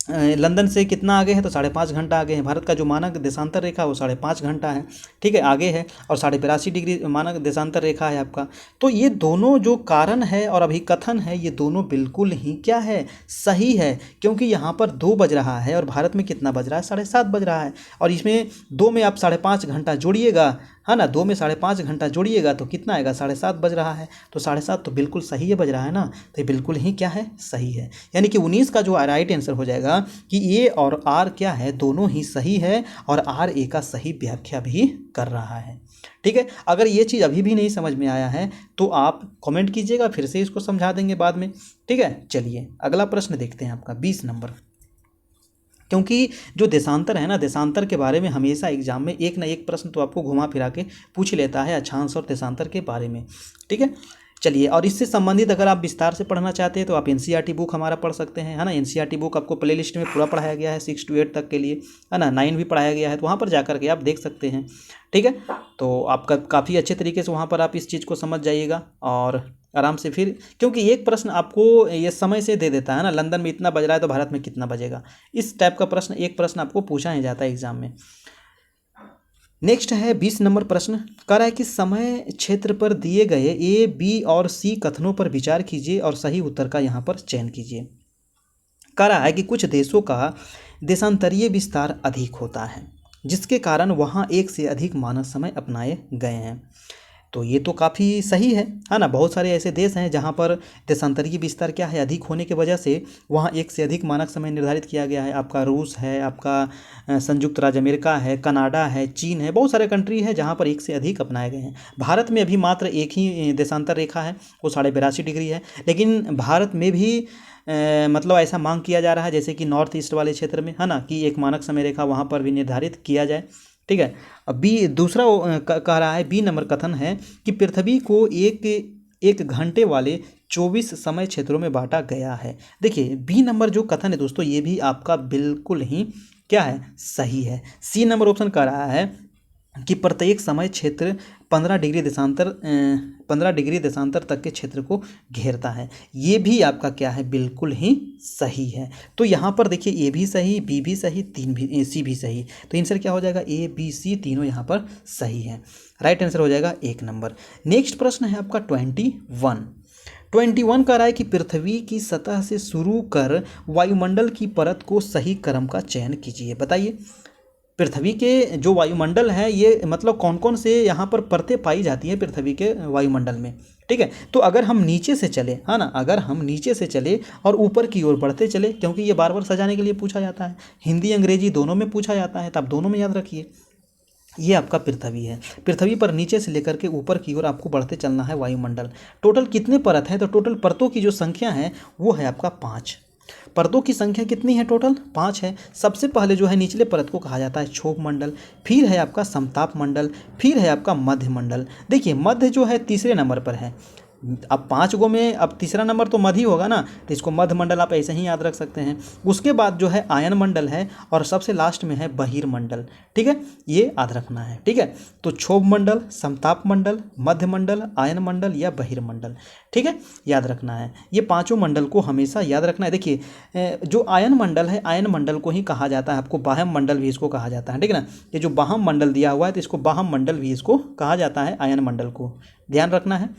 लंदन से कितना आगे है, तो 5.5 घंटा आगे है। भारत का जो मानक देशांतर रेखा वो 5.5 घंटा है, ठीक है, आगे है, और 82.5 डिग्री मानक देशांतर रेखा है आपका। तो ये दोनों जो कारण है और अभिकथन है, ये दोनों बिल्कुल ही क्या है, सही है, क्योंकि यहाँ पर 2 बज रहा है और भारत में कितना बज रहा है, 7.5 बज रहा है। और इसमें 2 में आप 5.5 घंटा जोड़िएगा, है ना, 2 में 5.5 घंटा जोड़िएगा तो कितना आएगा, 7.5 बज रहा है, तो 7.5 तो बिल्कुल सही है बज रहा है ना, तो ये बिल्कुल ही क्या है, सही है। यानी कि 19 का जो राइट आंसर हो जाएगा कि ए और आर क्या है, दोनों ही सही है, और आर ए का सही व्याख्या भी कर रहा है, ठीक है। अगर ये चीज़ अभी भी नहीं समझ में आया है तो आप कमेंट कीजिएगा, फिर से इसको समझा देंगे बाद में, ठीक है। चलिए अगला प्रश्न देखते हैं, आपका 20 नंबर। क्योंकि जो देशांतर है ना, देशांतर के बारे में हमेशा एग्जाम में एक ना एक प्रश्न तो आपको घुमा फिरा के पूछ लेता है, अक्षांश और देशांतर के बारे में, ठीक है। चलिए, और इससे संबंधित अगर आप विस्तार से पढ़ना चाहते हैं तो आप एनसीईआरटी बुक हमारा पढ़ सकते हैं, है ना। एनसीईआरटी बुक आपको प्ले लिस्ट में पूरा पढ़ाया गया है 6 to 8 तक के लिए, है ना, 9 भी पढ़ाया गया है, तो वहाँ पर जा करके आप देख सकते हैं, ठीक है। तो आपका काफ़ी अच्छे तरीके से वहाँ पर आप इस चीज़ को समझ जाइएगा और आराम से, फिर क्योंकि एक प्रश्न आपको ये समय से दे देता है ना, लंदन में इतना बज रहा है तो भारत में कितना बजेगा, इस टाइप का प्रश्न, एक प्रश्न आपको पूछा ही जाता है एग्जाम में। नेक्स्ट है 20 नंबर प्रश्न, कह रहा है कि समय क्षेत्र पर दिए गए ए, बी और सी कथनों पर विचार कीजिए और सही उत्तर का यहाँ पर चयन कीजिए। कह रहा है कि कुछ देशों का देशांतरीय विस्तार अधिक होता है, जिसके कारण वहाँ एक से अधिक मानक समय अपनाए गए हैं। तो ये तो काफ़ी सही है ना। बहुत सारे ऐसे देश हैं जहाँ पर देशांतरीय विस्तार क्या है, अधिक होने की वजह से वहाँ एक से अधिक मानक समय निर्धारित किया गया है। आपका रूस है, आपका संयुक्त राज्य अमेरिका है, कनाडा है, चीन है, बहुत सारे कंट्री है जहाँ पर एक से अधिक अपनाए गए हैं। भारत में अभी मात्र एक ही देशांतर रेखा है, वो 82.5 डिग्री है, लेकिन भारत में भी मतलब ऐसा मांग किया जा रहा है, जैसे कि नॉर्थ ईस्ट वाले क्षेत्र में, है ना, कि एक मानक समय रेखा वहाँ पर भी निर्धारित किया जाए, ठीक है। अब बी दूसरा कह रहा है, बी नंबर कथन है कि पृथ्वी को एक घंटे वाले 24 समय क्षेत्रों में बांटा गया है। देखिए बी नंबर जो कथन है दोस्तों, ये भी आपका बिल्कुल ही क्या है, सही है। सी नंबर ऑप्शन कह रहा है कि प्रत्येक समय क्षेत्र 15 डिग्री देशांतर तक के क्षेत्र को घेरता है। ये भी आपका क्या है, बिल्कुल ही सही है। तो यहाँ पर देखिए ए भी सही, बी भी सही, सी भी सही, तो आंसर क्या हो जाएगा, ए बी सी तीनों यहाँ पर सही है। राइट आंसर हो जाएगा 1 नंबर। नेक्स्ट प्रश्न है आपका 21 कह रहा है कि पृथ्वी की सतह से शुरू कर वायुमंडल की परत को सही क्रम का चयन कीजिए। बताइए पृथ्वी के जो वायुमंडल है, ये मतलब कौन कौन से यहाँ पर परतें पाई जाती हैं पृथ्वी के वायुमंडल में, ठीक है। तो अगर हम नीचे से चले, है ना, अगर हम नीचे से चले और ऊपर की ओर बढ़ते चले, क्योंकि ये बार बार सजाने के लिए पूछा जाता है, हिंदी अंग्रेजी दोनों में पूछा जाता है, तो आप दोनों में याद रखिए। ये आपका पृथ्वी है, पृथ्वी पर नीचे से लेकर के ऊपर की ओर आपको बढ़ते चलना है वायुमंडल। टोटल कितने परत हैं, तो टोटल परतों की जो संख्या है वो है आपका 5। परतों की संख्या कितनी है, टोटल 5 है। सबसे पहले जो है निचले परत को कहा जाता है क्षोभ मंडल, फिर है आपका समताप मंडल, फिर है आपका मध्य मंडल। देखिए मध्य जो है तीसरे नंबर पर है, अब 5 गो में अब तीसरा नंबर तो मध ही होगा ना, तो इसको मध मंडल आप ऐसे ही याद रख सकते हैं। उसके बाद जो है आयन मंडल है और सबसे लास्ट में है बहिर्मंडल। ठीक है, ये याद रखना है। ठीक है, तो क्षोभ मंडल, समताप मंडल, मध्य मंडल, आयन मंडल या बहिर्मंडल। ठीक है, याद रखना है, ये पांचों मंडल को हमेशा याद रखना है। देखिए जो आयन मंडल है, आयन मंडल को ही कहा जाता है, आपको बाह्य मंडल भी इसको कहा जाता है। ठीक है ना, ये जो बाह्य मंडल दिया हुआ है तो इसको बाह्य मंडल भी इसको कहा जाता है, आयन मंडल को ध्यान रखना है।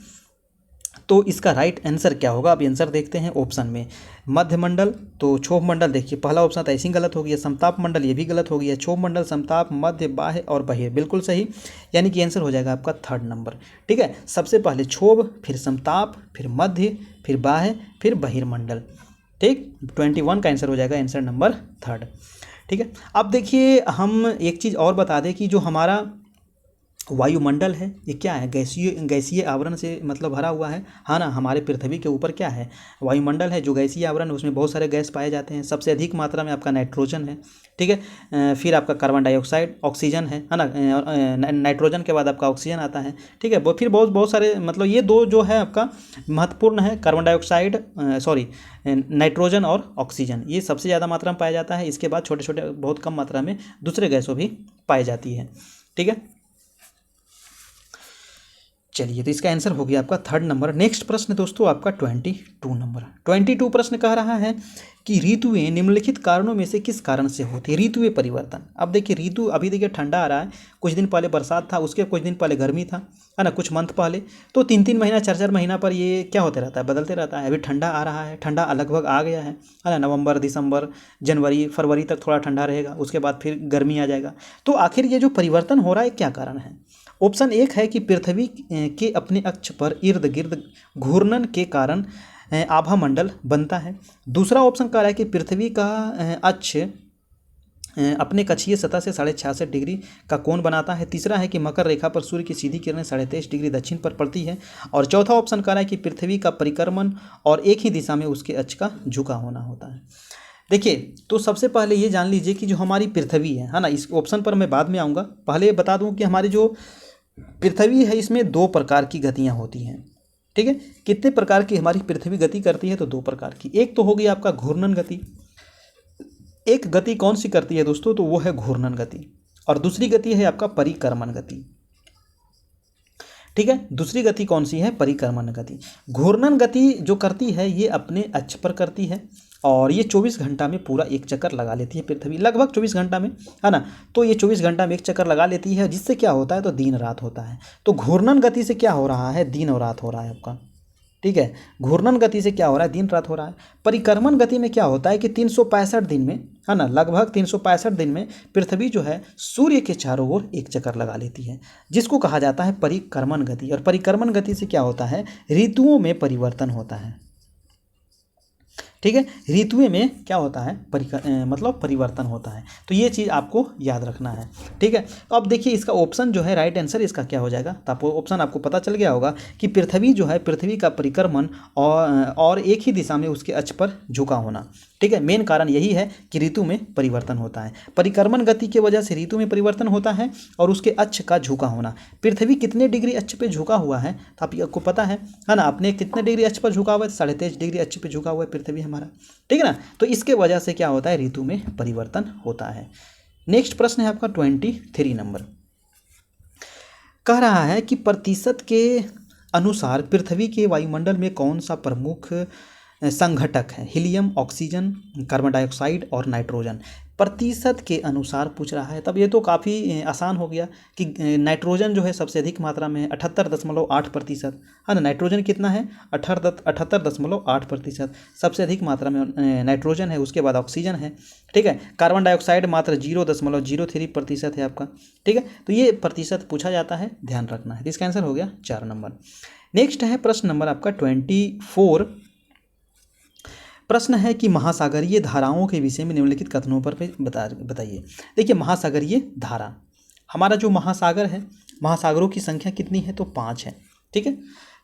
तो इसका राइट आंसर क्या होगा, अब आंसर देखते हैं ऑप्शन में। मध्य मंडल तो क्षोभ मंडल, देखिए पहला ऑप्शन तो ऐसे ही गलत हो गया। समताप मंडल ये भी गलत हो गया। क्षोभ मंडल, समताप, मध्य, बाह्य और बहिर् बिल्कुल सही, यानी कि आंसर हो जाएगा आपका 3rd नंबर। ठीक है, सबसे पहले क्षोभ, फिर समताप, फिर मध्य, फिर बाह्य, फिर बहिर्मंडल। ठीक, 21 का आंसर हो जाएगा आंसर नंबर 3rd। ठीक है, अब देखिए हम एक चीज़ और बता दें कि जो हमारा वायुमंडल है ये क्या है, गैसीय आवरण से मतलब भरा हुआ है। हाँ ना, हमारे पृथ्वी के ऊपर क्या है, वायुमंडल है जो गैसीय आवरण है, उसमें बहुत सारे गैस पाए जाते हैं। सबसे अधिक मात्रा में आपका नाइट्रोजन है। ठीक है, फिर आपका कार्बन डाइऑक्साइड, ऑक्सीजन है ना, नाइट्रोजन के बाद आपका ऑक्सीजन आता है। ठीक है, वो फिर बहुत सारे मतलब ये दो जो है आपका महत्वपूर्ण है, कार्बन डाइऑक्साइड नाइट्रोजन और ऑक्सीजन, ये सबसे ज़्यादा मात्रा में पाया जाता है। इसके बाद छोटे छोटे बहुत कम मात्रा में दूसरे गैसों भी पाई जाती है। ठीक है, चलिए तो इसका आंसर हो गया आपका 3rd नंबर। नेक्स्ट प्रश्न दोस्तों आपका 22 नंबर। 22 प्रश्न कह रहा है कि ऋतुएं निम्नलिखित कारणों में से किस कारण से होती है, ऋतुएं परिवर्तन। अब देखिए ऋतु, अभी देखिए ठंडा आ रहा है, कुछ दिन पहले बरसात था, उसके कुछ दिन पहले गर्मी था, है ना, कुछ मंथ पहले। तो 3-3 महीना 4-4 महीना पर ये क्या होते रहता है, बदलते रहता है। अभी ठंडा आ रहा है, ठंडा लगभग आ गया है ना, नवंबर, दिसंबर, जनवरी, फरवरी तक थोड़ा ठंडा रहेगा, उसके बाद फिर गर्मी आ जाएगा। तो आखिर ये जो परिवर्तन हो रहा है क्या कारण है। ऑप्शन 1 है कि पृथ्वी के अपने अक्ष पर इर्द गिर्द घूर्णन के कारण आभा मंडल बनता है। दूसरा ऑप्शन कह रहा है कि पृथ्वी का अक्ष अपने कक्षीय सतह से 66.5 डिग्री का कोण बनाता है। तीसरा है कि मकर रेखा पर सूर्य की सीधी किरणें 23.5 डिग्री दक्षिण पर पड़ती है। और चौथा ऑप्शन कह रहा है कि पृथ्वी का परिक्रमण और एक ही दिशा में उसके अक्ष का झुका होना होता है। देखिए तो सबसे पहले ये जान लीजिए कि जो हमारी पृथ्वी है ना, इस ऑप्शन पर मैं बाद में आऊँगा, पहले बता दूँ कि हमारी जो पृथ्वी है इसमें 2 प्रकार की गतियाँ होती हैं। ठीक है, कितने प्रकार की हमारी पृथ्वी गति करती है, तो 2 प्रकार की। एक तो होगी आपका घूर्णन गति, एक गति कौन सी करती है दोस्तों, तो वो है घूर्णन गति, और दूसरी गति है आपका परिक्रमण गति। ठीक है, दूसरी गति कौन सी है, परिक्रमण गति। घूर्णन गति जो करती है ये अपने अक्ष पर करती है, और ये 24 घंटा में पूरा एक चक्कर लगा लेती है पृथ्वी, लगभग 24 घंटा में, है ना। तो ये 24 घंटा में एक चक्कर लगा लेती है, जिससे क्या होता है, तो दिन रात होता है। तो घूर्णन गति से क्या हो रहा है, दिन और रात हो रहा है आपका। ठीक है, घूर्णन गति से क्या हो रहा है, दिन रात हो रहा है। परिक्रमण गति में क्या होता है कि 365 दिन में, है ना, लगभग 365 दिन में पृथ्वी जो है सूर्य के चारों ओर एक चक्कर लगा लेती है, जिसको कहा जाता है परिक्रमण गति। और परिक्रमण गति से क्या होता है, ऋतुओं में परिवर्तन होता है। ठीक है, ऋतुएं में क्या होता है, मतलब परिवर्तन होता है। तो ये चीज़ आपको याद रखना है। ठीक है, तो अब देखिए इसका ऑप्शन जो है, राइट आंसर इसका क्या हो जाएगा, तो आपको ऑप्शन आपको पता चल गया होगा कि पृथ्वी जो है, पृथ्वी का परिक्रमण और एक ही दिशा में उसके अक्ष पर झुका होना। ठीक है, मेन कारण यही है कि ऋतु में परिवर्तन होता है। परिक्रमण गति की वजह से ऋतु में परिवर्तन होता है, और उसके अक्ष का झुका होना। पृथ्वी कितने डिग्री अक्ष पे झुका हुआ है, तो आपको पता है ना, अपने कितने डिग्री अक्ष पर झुका हुआ है, 23.5 डिग्री अक्ष पे झुका हुआ है पृथ्वी हमारा। ठीक है ना, तो इसके वजह से क्या होता है, ऋतु में परिवर्तन होता है। नेक्स्ट प्रश्न है आपका 23 नंबर। कह रहा है कि प्रतिशत के अनुसार पृथ्वी के वायुमंडल में कौन सा प्रमुख संघटक है, हीलियम, ऑक्सीजन, कार्बन डाइऑक्साइड और नाइट्रोजन। प्रतिशत के अनुसार पूछ रहा है, तब ये तो काफ़ी आसान हो गया कि नाइट्रोजन जो है सबसे अधिक मात्रा में है, 78.8%, है ना। नाइट्रोजन कितना है, 78.8%, सबसे अधिक मात्रा में नाइट्रोजन है। उसके बाद ऑक्सीजन है। ठीक है, कार्बन डाइऑक्साइड मात्र 0.03% है आपका। ठीक है, तो ये प्रतिशत पूछा जाता है, ध्यान रखना है। इसका आंसर हो गया 4 नंबर। नेक्स्ट है प्रश्न नंबर आपका 24। प्रश्न है कि महासागरीय धाराओं के विषय में निम्नलिखित कथनों पर बताइए। देखिए महासागरीय धारा, हमारा जो महासागर है, महासागरों की संख्या कितनी है, तो 5 है। ठीक है,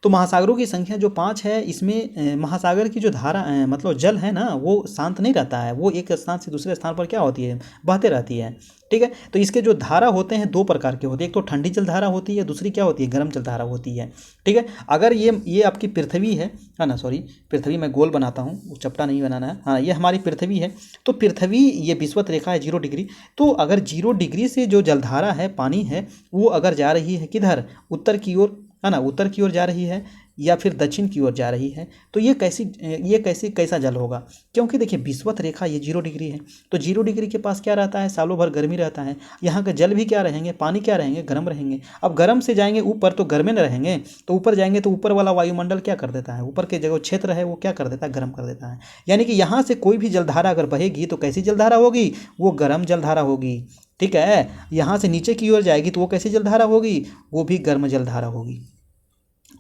तो महासागरों की संख्या जो 5 है, इसमें महासागर की जो धारा मतलब जल है ना, वो शांत नहीं रहता है, वो एक स्थान से दूसरे स्थान पर क्या होती है, बहते रहती है। ठीक है, तो इसके जो धारा होते हैं 2 प्रकार के होते हैं, एक तो ठंडी जलधारा होती है, दूसरी क्या होती है, गर्म जलधारा होती है। ठीक है, अगर ये आपकी पृथ्वी है ना, सॉरी पृथ्वी मैं गोल बनाता हूँ, चपटा नहीं बनाना है, हाँ ये हमारी पृथ्वी है। तो पृथ्वी ये विषुवत रेखा है 0 डिग्री, तो अगर 0 डिग्री से जो जलधारा है, पानी है, वो अगर जा रही है किधर, उत्तर की ओर, है ना, उत्तर की ओर जा रही है या फिर दक्षिण की ओर जा रही है, तो ये कैसा जल होगा, क्योंकि देखिए विषुवत रेखा ये 0 डिग्री है, तो 0 डिग्री के पास क्या रहता है, सालों भर गर्मी रहता है। यहाँ का जल भी क्या रहेंगे, पानी क्या रहेंगे, गर्म रहेंगे। अब गर्म से जाएंगे ऊपर तो गर्म न रहेंगे, तो ऊपर जाएंगे तो ऊपर वाला वायुमंडल क्या कर देता है, ऊपर के जो क्षेत्र है वो क्या कर देता है, गर्म कर देता है। यानी कि यहाँ से कोई भी जलधारा अगर बहेगी तो कैसी जलधारा होगी, वो गर्म जलधारा होगी। ठीक है, यहाँ से नीचे की ओर जाएगी तो वो कैसी जलधारा होगी, वो भी गर्म जलधारा होगी।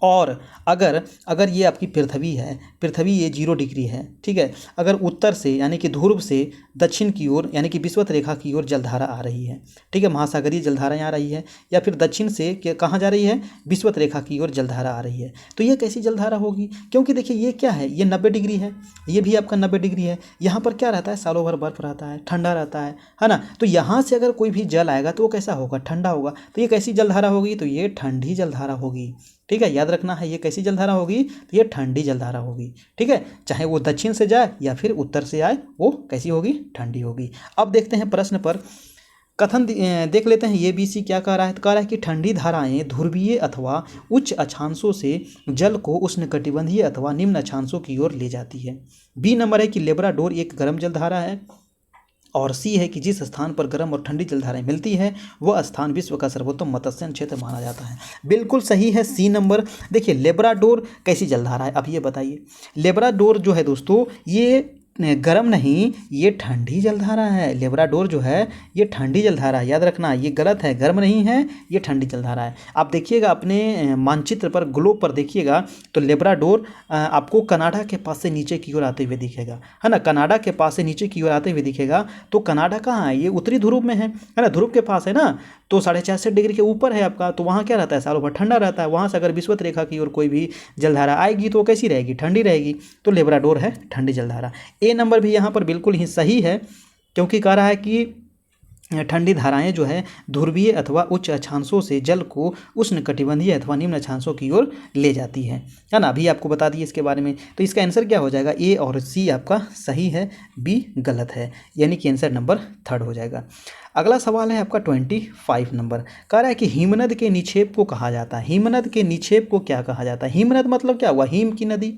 और अगर ये आपकी पृथ्वी है, पृथ्वी ये 0 डिग्री है, ठीक है, अगर उत्तर से यानी कि ध्रुव से दक्षिण की ओर यानी कि विषुवत रेखा की ओर जलधारा आ रही है, ठीक है, महासागरीय जलधारा आ रही है, या फिर दक्षिण से कहाँ जा रही है, विषुवत रेखा की ओर जलधारा आ रही है, तो ये कैसी जलधारा होगी, क्योंकि देखिए ये क्या है, ये 90 डिग्री है, ये भी आपका 90 डिग्री है। यहाँ पर क्या रहता है, सालों भर बर्फ रहता है, ठंडा रहता है ना, तो यहाँ से अगर कोई भी जल आएगा तो वो कैसा होगा, ठंडा होगा। तो ये कैसी जलधारा होगी, तो ये ठंडी जलधारा होगी। ठीक है, याद रखना है, ये कैसी जलधारा होगी, तो ये ठंडी जलधारा होगी। ठीक है, चाहे वो दक्षिण से जाए या फिर उत्तर से आए, वो कैसी होगी, ठंडी होगी। अब देखते हैं प्रश्न पर कथन देख लेते हैं, ये BC क्या कह रहा है, तो कह रहा है कि ठंडी धाराएं ध्रुवीय अथवा उच्च अक्षांशों से जल को उष्णकटिबंधीय अथवा निम्न अक्षांशों की ओर ले जाती है। B नंबर है कि लेब्राडोर एक गर्म जलधारा है, और C है कि जिस स्थान पर गर्म और ठंडी जलधाराएं मिलती है वह स्थान विश्व का सर्वोत्तम मत्स्य क्षेत्र माना जाता है। बिल्कुल सही है C नंबर। देखिए लेब्राडोर कैसी जलधारा है, अब ये बताइए। लेब्राडोर जो है दोस्तों, ये गर्म नहीं, ये ठंडी जलधारा है। लेब्राडोर जो है ये ठंडी जलधारा है, याद रखना, ये गलत है, गर्म नहीं है, ये ठंडी जलधारा है। आप देखिएगा अपने मानचित्र पर, ग्लोब पर देखिएगा तो लेब्राडोर आपको कनाडा के पास से नीचे की ओर आते हुए दिखेगा, है ना, कनाडा के पास से नीचे की ओर आते हुए दिखेगा। तो कनाडा कहाँ है, ये उत्तरी ध्रुव में है ना, ध्रुव के पास है ना, तो 66.5 डिग्री के ऊपर है आपका, तो वहाँ क्या रहता है, सालों भर ठंडा रहता है। वहाँ से अगर विषुवत रेखा की ओर कोई भी जलधारा आएगी तो वो कैसी रहेगी, ठंडी रहेगी। तो लेब्राडोर है ठंडी जलधारा। A नंबर भी यहाँ पर बिल्कुल ही सही है, क्योंकि कह रहा है कि ठंडी धाराएं जो है ध्रुवीय अथवा उच्च अक्षांशों से जल को उष्णकटिबंधीय अथवा निम्न अक्षांशों की ओर ले जाती है ना। अभी आपको बता दिए इसके बारे में, तो इसका आंसर क्या हो जाएगा, A और C आपका सही है, B गलत है, यानी कि आंसर नंबर 3 हो जाएगा। अगला सवाल है आपका 25 नंबर, कह रहा है कि हिमनद के निक्षेप को कहा जाता है। हिमनद के निक्षेप को क्या कहा जाता है, हिमनद मतलब क्या हुआ, हिम की नदी,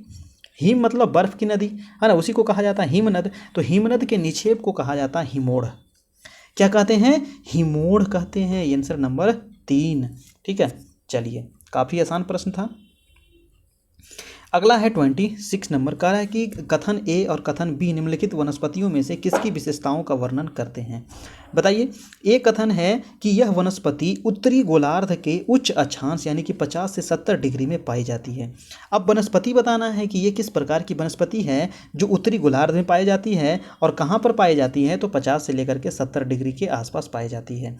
हिम मतलब बर्फ की नदी, है ना, उसी को कहा जाता है हिमनद। तो हिमनद के निक्षेप को कहा जाता है हिमोड़। क्या कहते हैं, हिमोड़ कहते हैं। Answer number 3। ठीक है, चलिए काफ़ी आसान प्रश्न था। अगला है 26 नंबर, कह रहा है कि कथन A और कथन B निम्नलिखित वनस्पतियों में से किसकी विशेषताओं का वर्णन करते हैं। बताइए। एक कथन है कि यह वनस्पति उत्तरी गोलार्ध के उच्च अक्षांश यानी कि 50 से 70 डिग्री में पाई जाती है। अब वनस्पति बताना है कि ये किस प्रकार की वनस्पति है जो उत्तरी गोलार्ध में पाई जाती है और कहाँ पर पाई जाती है, तो 50 से लेकर के 70 डिग्री के आसपास पाई जाती है।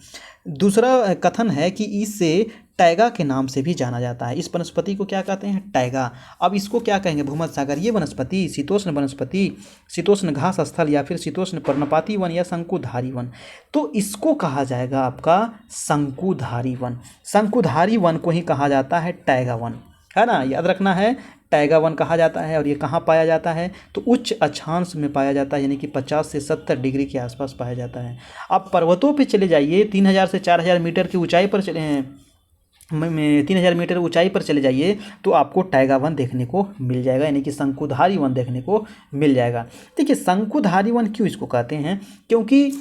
दूसरा कथन है कि इसे टैगा के नाम से भी जाना जाता है। इस वनस्पति को क्या कहते हैं, टैगा। अब इसको क्या कहेंगे, भूमध्य सागर। ये वनस्पति शीतोष्ण वनस्पति, शीतोष्ण घास स्थल या फिर शीतोष्ण पर्णपाती वन या शंकुधारी वन, तो इसको कहा जाएगा आपका शंकुधारी वन। शंकुधारी वन को ही कहा जाता है टैगा वन, है ना, याद रखना है, टैगा वन कहा जाता है। और ये कहाँ पाया जाता है, तो उच्च अक्षांश में पाया जाता है, यानी कि 50 से 70 डिग्री के आसपास पाया जाता है। आप पर्वतों पे चले जाइए, 3000 से 4000 मीटर की ऊंचाई पर चले 3000 मीटर ऊंचाई पर चले जाइए तो आपको टैगा वन देखने को मिल जाएगा, यानी कि शंकुधारी वन देखने को मिल जाएगा। देखिए शंकुधारी वन क्यों इसको कहते हैं, क्योंकि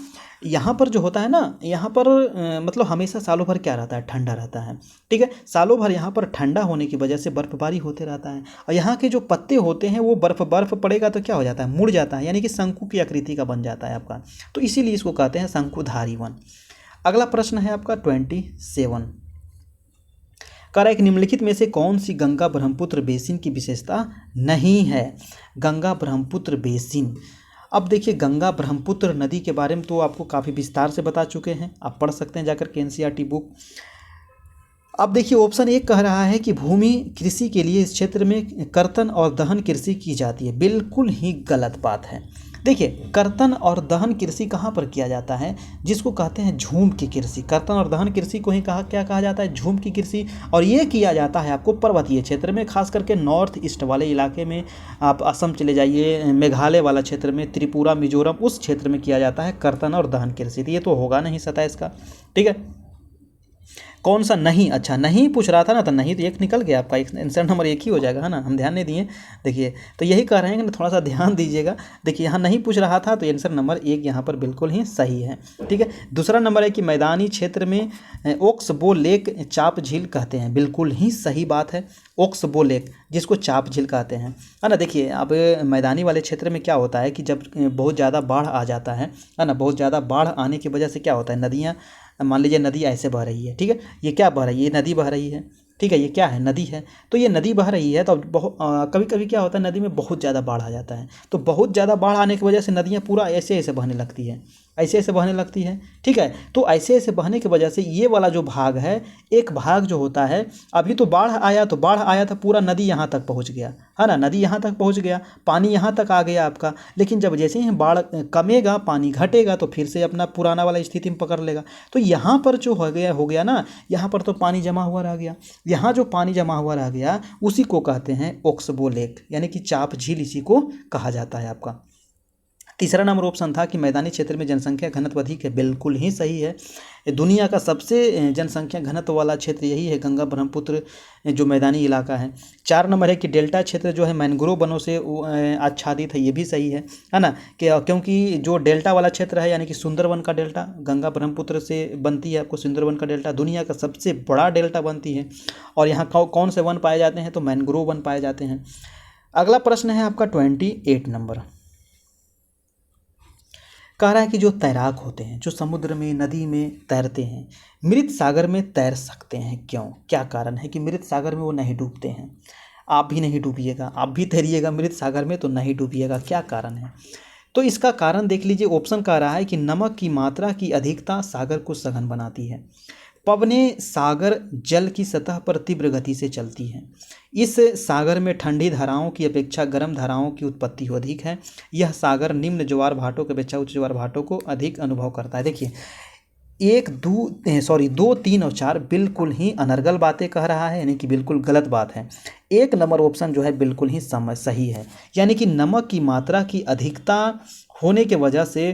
यहाँ पर जो होता है ना, यहाँ पर मतलब हमेशा सालों भर क्या रहता है, ठंडा रहता है। ठीक है, सालों भर यहाँ पर ठंडा होने की वजह से बर्फबारी होते रहता है, और यहाँ के जो पत्ते होते हैं वो बर्फ पड़ेगा तो क्या हो जाता है, मुड़ जाता है, यानी कि शंकु की आकृति का बन जाता है आपका, तो इसीलिए इसको कहते हैं शंकुधारी वन। अगला प्रश्न है आपका 27, कह रहा है कि निम्नलिखित में से कौन सी गंगा ब्रह्मपुत्र बेसिन की विशेषता नहीं है। गंगा ब्रह्मपुत्र बेसिन, अब देखिए गंगा ब्रह्मपुत्र नदी के बारे में तो आपको काफ़ी विस्तार से बता चुके हैं, आप पढ़ सकते हैं जाकर के NCERT बुक। अब देखिए ऑप्शन एक कह रहा है कि भूमि कृषि के लिए इस क्षेत्र में कर्तन और दहन कृषि की जाती है। बिल्कुल ही गलत बात है। देखिए कर्तन और दहन कृषि कहाँ पर किया जाता है, जिसको कहते हैं झूम की कृषि। कर्तन और दहन कृषि को ही क्या कहा जाता है, झूम की कृषि। और ये किया जाता है आपको पर्वतीय क्षेत्र में, खास करके नॉर्थ ईस्ट वाले इलाके में। आप असम चले जाइए, मेघालय वाला क्षेत्र में, त्रिपुरा, मिजोरम, उस क्षेत्र में किया जाता है कर्तन और दहन कृषि। तो ये तो होगा नहीं 27 का। ठीक है, कौन सा नहीं, अच्छा नहीं पूछ रहा था ना, तो नहीं तो एक निकल गया आपका, एक आंसर नंबर एक ही हो जाएगा, है ना। हम ध्यान नहीं दिए। देखिए तो यही कह रहे हैं कि थोड़ा सा ध्यान दीजिएगा। देखिए यहाँ नहीं पूछ रहा था, तो आंसर नंबर एक यहाँ पर बिल्कुल ही सही है। ठीक है, दूसरा नंबर है कि मैदानी क्षेत्र में ओक्सबो लेक चाप झील कहते हैं। बिल्कुल ही सही बात है, ओक्सबो लेक जिसको चाप झील कहते हैं, है ना। देखिए अब मैदानी वाले क्षेत्र में क्या होता है कि जब बहुत ज़्यादा बाढ़ आ जाता है ना, बहुत ज़्यादा बाढ़ आने की वजह से क्या होता है, नदियाँ, मान लीजिए नदी ऐसे बह रही है। ठीक है, ये क्या बह रही है, ये नदी बह रही है। ठीक है, ये क्या है, नदी है। तो ये नदी बह रही है, तो कभी कभी क्या होता है, नदी में बहुत ज़्यादा बाढ़ आ जाता है। तो बहुत ज़्यादा बाढ़ आने की वजह से नदियाँ पूरा ऐसे ऐसे बहने लगती है, ऐसे ऐसे बहने लगती है। ठीक है, तो ऐसे ऐसे बहने की वजह से ये वाला जो भाग है, एक भाग जो होता है, अभी तो बाढ़ आया, तो बाढ़ आया था, पूरा नदी यहाँ तक पहुँच गया, है ना, नदी यहाँ तक पहुँच गया, पानी यहाँ तक आ गया आपका। लेकिन जब जैसे ही बाढ़ कमेगा, पानी घटेगा, तो फिर से अपना पुराना वाला स्थिति में पकड़ लेगा। तो यहाँ पर जो हो गया ना, यहाँ पर तो पानी जमा हुआ रह गया। यहाँ जो पानी जमा हुआ रह गया, उसी को कहते हैं ओक्सबो लेक, यानी कि चाप झील, इसी को कहा जाता है आपका। तीसरा नंबर ऑप्शन था कि मैदानी क्षेत्र में जनसंख्या घनत्व अधिक है। बिल्कुल ही सही है। दुनिया का सबसे जनसंख्या घनत्व वाला क्षेत्र यही है, गंगा ब्रह्मपुत्र जो मैदानी इलाका है। 4 नंबर है कि डेल्टा क्षेत्र जो है मैंग्रोव वनों से आच्छादित है। ये भी सही है ना, क्योंकि जो डेल्टा वाला क्षेत्र है, यानी कि सुंदरवन का डेल्टा, गंगा ब्रह्मपुत्र से बनती है आपको सुंदरवन का डेल्टा, दुनिया का सबसे बड़ा डेल्टा बनती है। और यहाँ कौन से वन पाए जाते हैं, तो मैंग्रोव वन पाए जाते हैं। अगला प्रश्न है आपका 28 नंबर, कह रहा है कि जो तैराक होते हैं, जो समुद्र में, नदी में तैरते हैं, मृत सागर में तैर सकते हैं, क्यों, क्या कारण है कि मृत सागर में वो नहीं डूबते हैं। आप भी नहीं डूबिएगा, आप भी तैरिएगा मृत सागर में, तो नहीं डूबिएगा, क्या कारण है। तो इसका कारण देख लीजिए, ऑप्शन कह रहा है कि नमक की मात्रा की अधिकता सागर को सघन बनाती है। पवने सागर जल की सतह पर तीव्र गति से चलती हैं। इस सागर में ठंडी धाराओं की अपेक्षा गर्म धाराओं की उत्पत्ति अधिक है। यह सागर निम्न ज्वार भाटों की अपेक्षा उच्च ज्वार भाटों को अधिक अनुभव करता है। देखिए 2, 3 और 4 बिल्कुल ही अनर्गल बातें कह रहा है, यानी कि बिल्कुल गलत बात है। 1 नंबर ऑप्शन जो है बिल्कुल ही सही है, यानी कि नमक की मात्रा की अधिकता होने के वजह से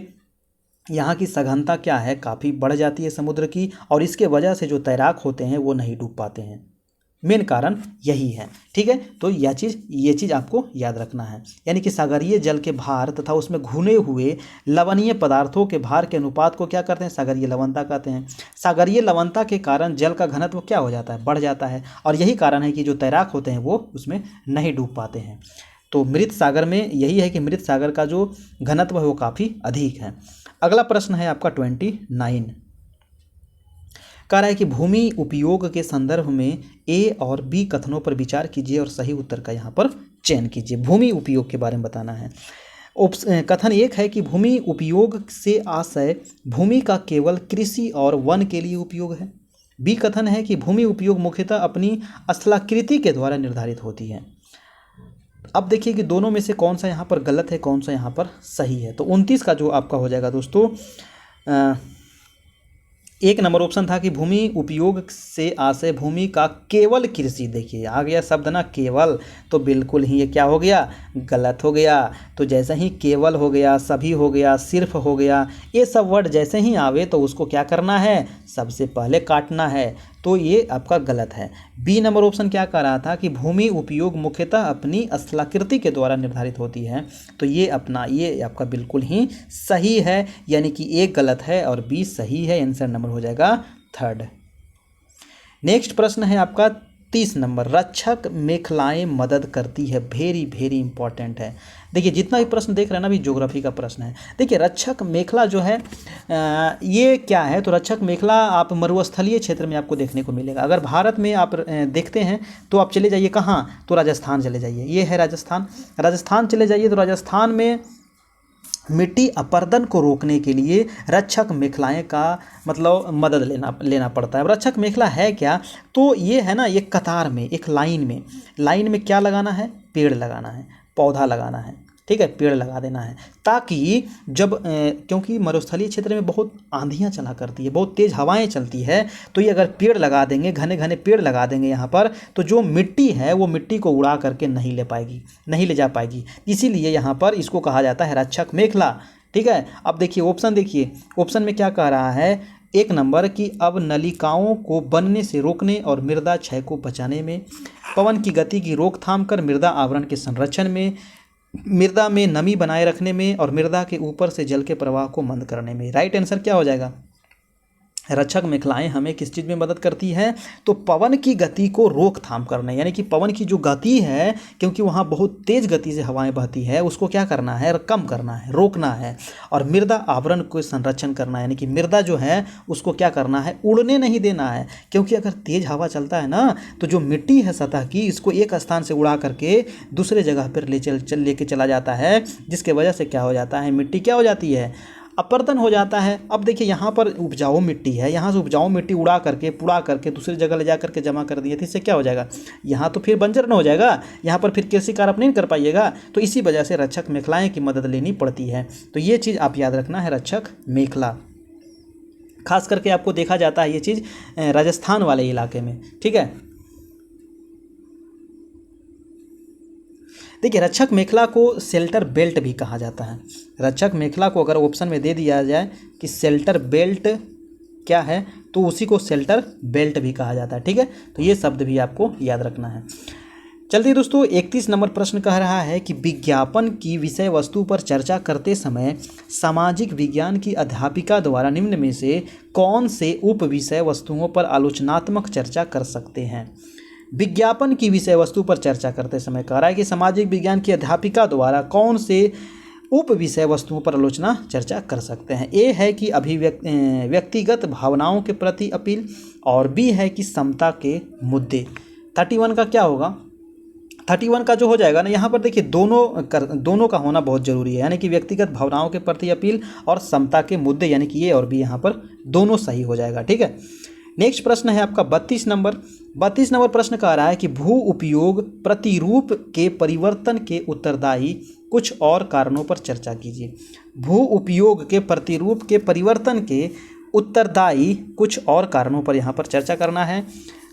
यहाँ की सघनता क्या है, काफ़ी बढ़ जाती है समुद्र की, और इसके वजह से जो तैराक होते हैं वो नहीं डूब पाते हैं। मेन कारण यही है। ठीक है, तो ये चीज़ आपको याद रखना है, यानी कि सागरीय जल के भार तथा उसमें घुने हुए लवणीय पदार्थों के भार के अनुपात को क्या करते हैं, सागरीय लवणता कहते हैं। सागरीय लवणता के कारण जल का घनत्व क्या हो जाता है, बढ़ जाता है, और यही कारण है कि जो तैराक होते हैं वो उसमें नहीं डूब पाते हैं। तो मृत सागर में यही है कि मृत सागर का जो घनत्व है वो काफ़ी अधिक है। अगला प्रश्न है आपका 29, कह रहा है कि भूमि उपयोग के संदर्भ में ए और बी कथनों पर विचार कीजिए और सही उत्तर का यहाँ पर चयन कीजिए। भूमि उपयोग के बारे में बताना है। कथन 1 है कि भूमि उपयोग से आशय भूमि का केवल कृषि और वन के लिए उपयोग है। बी कथन है कि भूमि उपयोग मुख्यतः अपनी स्थलाकृति के द्वारा निर्धारित होती है। अब देखिए कि दोनों में से कौन सा यहाँ पर गलत है, कौन सा यहाँ पर सही है। तो 29 का जो आपका हो जाएगा दोस्तों, 1 नंबर ऑप्शन था कि भूमि उपयोग से आशय भूमि का केवल कृषि। देखिए आ गया शब्द ना केवल, तो बिल्कुल ही ये क्या हो गया, गलत हो गया। तो जैसे ही केवल हो गया, सभी हो गया, सिर्फ हो गया, ये सब वर्ड जैसे ही आवे तो उसको क्या करना है, सबसे पहले काटना है। तो ये आपका गलत है। बी नंबर ऑप्शन क्या कह रहा था कि भूमि उपयोग मुख्यतः अपनी स्थलाकृति के द्वारा निर्धारित होती है। तो ये आपका बिल्कुल ही सही है, यानी कि ए गलत है और बी सही है। आंसर नंबर हो जाएगा 3rd। नेक्स्ट प्रश्न है आपका 30 नंबर, रक्षक मेखलाएं मदद करती है। वेरी वेरी इंपॉर्टेंट है। देखिए जितना भी प्रश्न देख रहे हैं ना, अभी ज्योग्राफी का प्रश्न है। देखिए रक्षक मेखला जो है ये क्या है, तो रक्षक मेखला आप मरुस्थलीय क्षेत्र में आपको देखने को मिलेगा। अगर भारत में आप देखते हैं तो आप चले जाइए कहाँ, तो राजस्थान चले जाइए, ये है राजस्थान। राजस्थान चले जाइए तो राजस्थान में मिट्टी अपरदन को रोकने के लिए रक्षक मेखलाएं का मतलब मदद लेना पड़ता है। अब रक्षक मेखला है क्या? तो ये है ना, ये कतार में एक लाइन में क्या लगाना है? पेड़ लगाना है, पौधा लगाना है, ठीक है, पेड़ लगा देना है, ताकि जब क्योंकि मरुस्थलीय क्षेत्र में बहुत आंधियाँ चला करती है, बहुत तेज़ हवाएं चलती है, तो ये अगर पेड़ लगा देंगे, घने घने पेड़ लगा देंगे यहाँ पर, तो जो मिट्टी है वो मिट्टी को उड़ा करके नहीं ले जा पाएगी। इसीलिए यहाँ पर इसको कहा जाता है रक्षक मेखला, ठीक है। अब देखिए ऑप्शन में क्या कह रहा है? 1 नंबर कि अब नलिकाओं को बनने से रोकने और मृदा क्षय को बचाने में, पवन की गति की रोकथाम कर मृदा आवरण के संरक्षण में, मृदा में नमी बनाए रखने में और मृदा के ऊपर से जल के प्रवाह को मंद करने में। राइट आंसर क्या हो जाएगा? रक्षक मेखलाएं हमें किस चीज़ में मदद करती है? तो पवन की गति को रोकथाम करने, यानी कि पवन की जो गति है, क्योंकि वहाँ बहुत तेज़ गति से हवाएं बहती है, उसको क्या करना है? कम करना है, रोकना है। और मृदा आवरण को संरक्षण करना है, यानी कि मृदा जो है उसको क्या करना है? उड़ने नहीं देना है, क्योंकि अगर तेज़ हवा चलता है ना, तो जो मिट्टी है सतह की, इसको एक स्थान से उड़ा करके दूसरे जगह पर लेके चला जाता है, जिसके वजह से क्या हो जाता है? मिट्टी क्या हो जाती है? अपरदन हो जाता है। अब देखिए यहाँ पर उपजाऊ मिट्टी है, यहाँ से उपजाऊ मिट्टी पुड़ा करके दूसरी जगह ले जा करके जमा कर दिए, तो इससे क्या हो जाएगा? यहाँ तो फिर बंजर न हो जाएगा, यहाँ पर फिर कृषि कार्य आप नहीं कर पाइएगा। तो इसी वजह से रक्षक मेखलाएं की मदद लेनी पड़ती है। तो ये चीज़ आप याद रखना है, रक्षक मेखला खास करके आपको देखा जाता है ये चीज़ राजस्थान वाले इलाके में, ठीक है। देखिए रक्षक मेखला को शेल्टर बेल्ट भी कहा जाता है। रक्षक मेखला को अगर ऑप्शन में दे दिया जाए कि शेल्टर बेल्ट क्या है, तो उसी को शेल्टर बेल्ट भी कहा जाता है, ठीक है। तो ये शब्द भी आपको याद रखना है। चलिए दोस्तों, 31 नंबर प्रश्न कह रहा है कि विज्ञापन की विषय वस्तु पर चर्चा करते समय सामाजिक विज्ञान की अध्यापिका द्वारा निम्न में से कौन से उप विषय वस्तुओं पर आलोचनात्मक चर्चा कर सकते हैं? विज्ञापन की विषय वस्तु पर चर्चा करते समय कह रहा है कि सामाजिक विज्ञान की अध्यापिका द्वारा कौन से उप विषय वस्तुओं पर आलोचना चर्चा कर सकते हैं? ए है कि व्यक्तिगत भावनाओं के प्रति अपील, और बी है कि समता के मुद्दे। 31 का क्या होगा? 31 का जो हो जाएगा ना, यहाँ पर देखिए दोनों का होना बहुत ज़रूरी है, यानी कि व्यक्तिगत भावनाओं के प्रति अपील और समता के मुद्दे, यानी कि ए और बी यहाँ पर दोनों सही हो जाएगा, ठीक है। नेक्स्ट प्रश्न है आपका 32 नंबर। 32 नंबर प्रश्न कह रहा है कि भू उपयोग प्रतिरूप के परिवर्तन के उत्तरदायी कुछ और कारणों पर चर्चा कीजिए। भू उपयोग के प्रतिरूप के परिवर्तन के उत्तरदायी कुछ और कारणों पर यहाँ पर चर्चा करना है।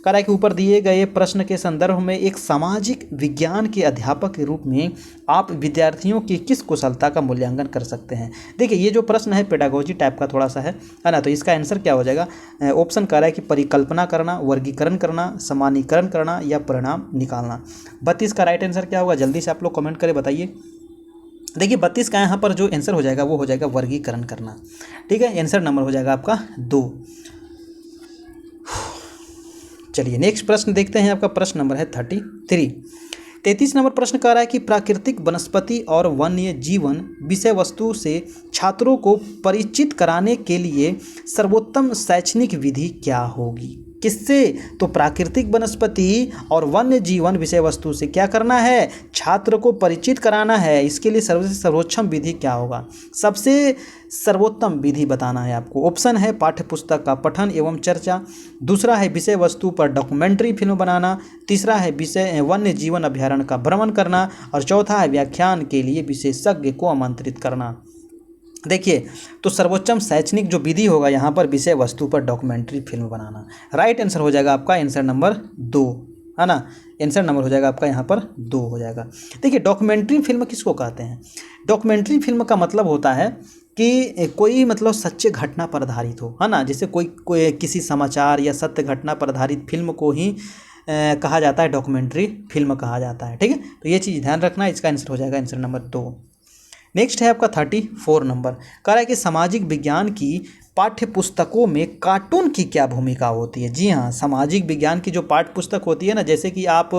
कह रहा है कि ऊपर दिए गए प्रश्न के संदर्भ में एक सामाजिक विज्ञान के अध्यापक के रूप में आप विद्यार्थियों की किस कुशलता का मूल्यांकन कर सकते हैं? देखिए ये जो प्रश्न है पेडागोजी टाइप का थोड़ा सा है ना, तो इसका आंसर क्या हो जाएगा? ऑप्शन कह रहा है कि परिकल्पना करना, वर्गीकरण करना, सामान्यीकरण करना या परिणाम निकालना। 32 का राइट आंसर क्या होगा? जल्दी से आप लोग कमेंट करके बताइए। देखिए 32 का यहाँ पर जो आंसर हो जाएगा वो हो जाएगा वर्गीकरण करना, ठीक है। आंसर नंबर हो जाएगा आपका 2। चलिए नेक्स्ट प्रश्न देखते हैं। आपका प्रश्न नंबर है 33। 33 नंबर प्रश्न कह रहा है कि प्राकृतिक वनस्पति और वन्य जीवन विषय वस्तु से छात्रों को परिचित कराने के लिए सर्वोत्तम शैक्षणिक विधि क्या होगी? किससे? तो प्राकृतिक वनस्पति और वन्य जीवन विषय वस्तु से क्या करना है? छात्र को परिचित कराना है। इसके लिए सर्वोत्तम विधि क्या होगा? सबसे सर्वोत्तम विधि बताना है आपको। ऑप्शन है पाठ्य पुस्तक का पठन एवं चर्चा, दूसरा है विषय वस्तु पर डॉक्यूमेंट्री फिल्म बनाना, तीसरा है विषय वन्य जीवन अभ्यारण्य का भ्रमण करना, और चौथा है व्याख्यान के लिए विशेषज्ञ को आमंत्रित करना। देखिए तो सर्वोत्तम शैक्षणिक जो विधि होगा यहाँ पर विषय वस्तु पर डॉक्यूमेंट्री फिल्म बनाना। राइट आंसर हो जाएगा आपका आंसर नंबर 2, है ना। आंसर नंबर हो जाएगा आपका यहाँ पर 2 हो जाएगा। देखिए डॉक्यूमेंट्री फिल्म किसको कहते हैं? डॉक्यूमेंट्री फिल्म का मतलब होता है कि कोई मतलब सच्चे घटना पर आधारित हो, है ना। जैसे कोई किसी समाचार या सत्य घटना पर आधारित फिल्म को ही कहा जाता है डॉक्यूमेंट्री फिल्म कहा जाता है, ठीक है। तो ये चीज़ ध्यान रखना है। इसका आंसर हो जाएगा आंसर नंबर 2। नेक्स्ट है आपका 34 नंबर। कह रहा है कि सामाजिक विज्ञान की पाठ्य पुस्तकों में कार्टून की क्या भूमिका होती है? जी हाँ, सामाजिक विज्ञान की जो पाठ्य पुस्तक होती है ना, जैसे कि आप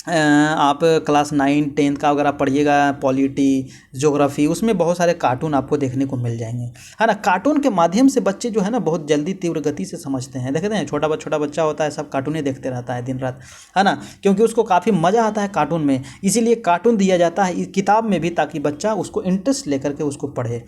आप क्लास 9 10 का अगर आप पढ़िएगा पॉलिटी ज्योग्राफी, उसमें बहुत सारे कार्टून आपको देखने को मिल जाएंगे, है ना। कार्टून के माध्यम से बच्चे जो है ना बहुत जल्दी तीव्र गति से समझते हैं। देखते हैं छोटा बच्चा होता है, सब कार्टून ही देखते रहता है दिन रात, है ना, क्योंकि उसको काफ़ी मज़ा आता है कार्टून में, इसीलिए कार्टून दिया जाता है किताब में भी, ताकि बच्चा उसको इंटरेस्ट लेकर के उसको पढ़े।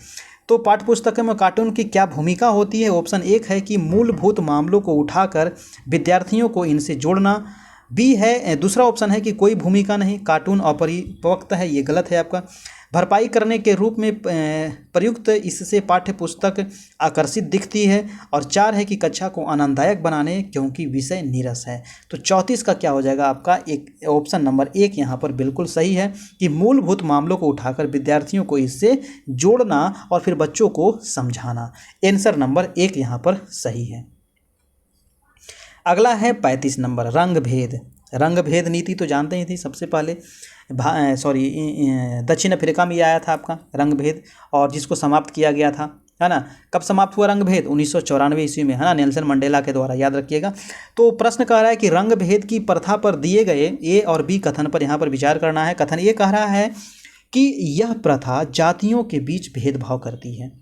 तो पाठ्य पुस्तक में कार्टून की क्या भूमिका होती है? ऑप्शन 1 है कि मूलभूत मामलों को उठाकर विद्यार्थियों को इनसे जोड़ना। बी है, दूसरा ऑप्शन है कि कोई भूमिका नहीं, कार्टून अपरिपक्व है, ये गलत है आपका। भरपाई करने के रूप में प्रयुक्त इससे पाठ्य पुस्तक आकर्षित दिखती है। और 4 है कि कक्षा को आनंददायक बनाने क्योंकि विषय नीरस है। तो 34 का क्या हो जाएगा आपका? एक ऑप्शन नंबर 1 यहाँ पर बिल्कुल सही है कि मूलभूत मामलों को उठाकर विद्यार्थियों को इससे जोड़ना और फिर बच्चों को समझाना। आंसर नंबर 1 यहाँ पर सही है। अगला है 35 नंबर, रंग भेद। रंग भेद नीति तो जानते ही थी, सबसे पहले दक्षिण अफ्रीका में ये आया था आपका रंग भेद, और जिसको समाप्त किया गया था, है ना। कब समाप्त हुआ रंग भेद? 1994 ईस्वी में, है ना, नेल्सन मंडेला के द्वारा, याद रखिएगा। तो प्रश्न कह रहा है कि रंग भेद की प्रथा पर दिए गए ए और बी कथन पर यहाँ पर विचार करना है। कथन ये कह रहा है कि यह प्रथा जातियों के बीच भेदभाव करती है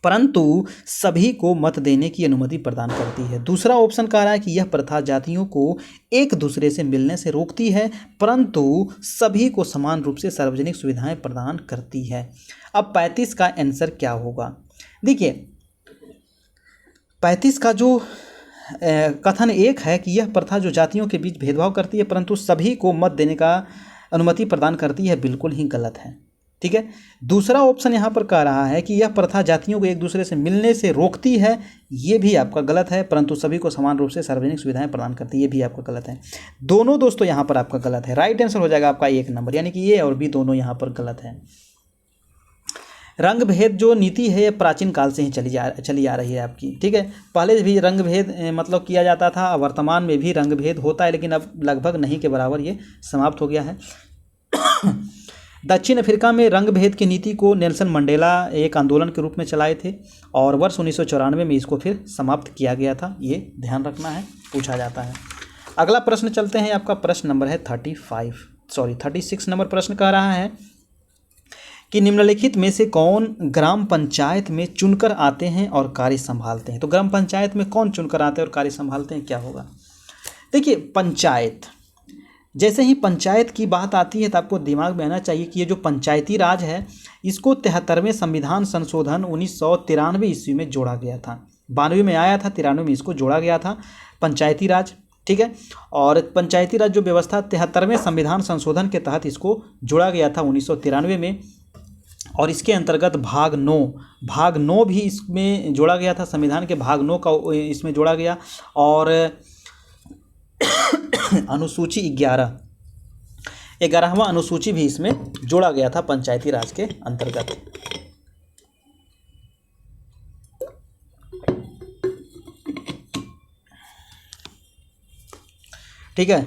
परंतु सभी को मत देने की अनुमति प्रदान करती है। दूसरा ऑप्शन कह रहा है कि यह प्रथा जातियों को एक दूसरे से मिलने से रोकती है परंतु सभी को समान रूप से सार्वजनिक सुविधाएं प्रदान करती है। अब 35 का आंसर क्या होगा? देखिए 35 का जो कथन 1 है कि यह प्रथा जो जातियों के बीच भेदभाव करती है परंतु सभी को मत देने का अनुमति प्रदान करती है, बिल्कुल ही गलत है। ठीक है। दूसरा ऑप्शन यहाँ पर कह रहा है कि यह प्रथा जातियों को एक दूसरे से मिलने से रोकती है, ये भी आपका गलत है, परंतु सभी को समान रूप से सार्वजनिक सुविधाएं प्रदान करती है, ये भी आपका गलत है। दोनों दोस्तों यहाँ पर आपका गलत है। राइट आंसर हो जाएगा आपका 1 नंबर, यानी कि ये और बी दोनों यहाँ पर गलत है। रंग भेद जो नीति है ये प्राचीन काल से ही चली आ रही है आपकी। ठीक है। पहले भी रंग भेद मतलब किया जाता था, वर्तमान में भी रंग भेद होता है, लेकिन अब लगभग नहीं के बराबर ये समाप्त हो गया है। दक्षिण अफ्रीका में रंग भेद की नीति को नेल्सन मंडेला एक आंदोलन के रूप में चलाए थे और वर्ष 1994 में इसको फिर समाप्त किया गया था, ये ध्यान रखना है, पूछा जाता है। अगला प्रश्न चलते हैं, आपका प्रश्न नंबर है 36 नंबर प्रश्न कह रहा है कि निम्नलिखित में से कौन ग्राम पंचायत में चुनकर आते हैं और कार्य संभालते हैं? तो ग्राम पंचायत में कौन चुनकर आते हैं और कार्य संभालते हैं, क्या होगा? देखिए पंचायत, जैसे ही पंचायत की बात आती है तो आपको दिमाग में आना चाहिए कि ये जो पंचायती राज है इसको 73वें संविधान संशोधन 1993 ईस्वी में जोड़ा गया था। 92 में आया था, 93 में इसको जोड़ा गया था पंचायती राज। ठीक है। और पंचायती राज जो व्यवस्था 73वें संविधान संशोधन के तहत इसको जोड़ा गया था 1993 में, और इसके अंतर्गत भाग 9 भी इसमें जोड़ा गया था। संविधान के भाग 9 का इसमें जोड़ा गया, और अनुसूची 11वां अनुसूची भी इसमें जोड़ा गया था पंचायती राज के अंतर्गत। ठीक है।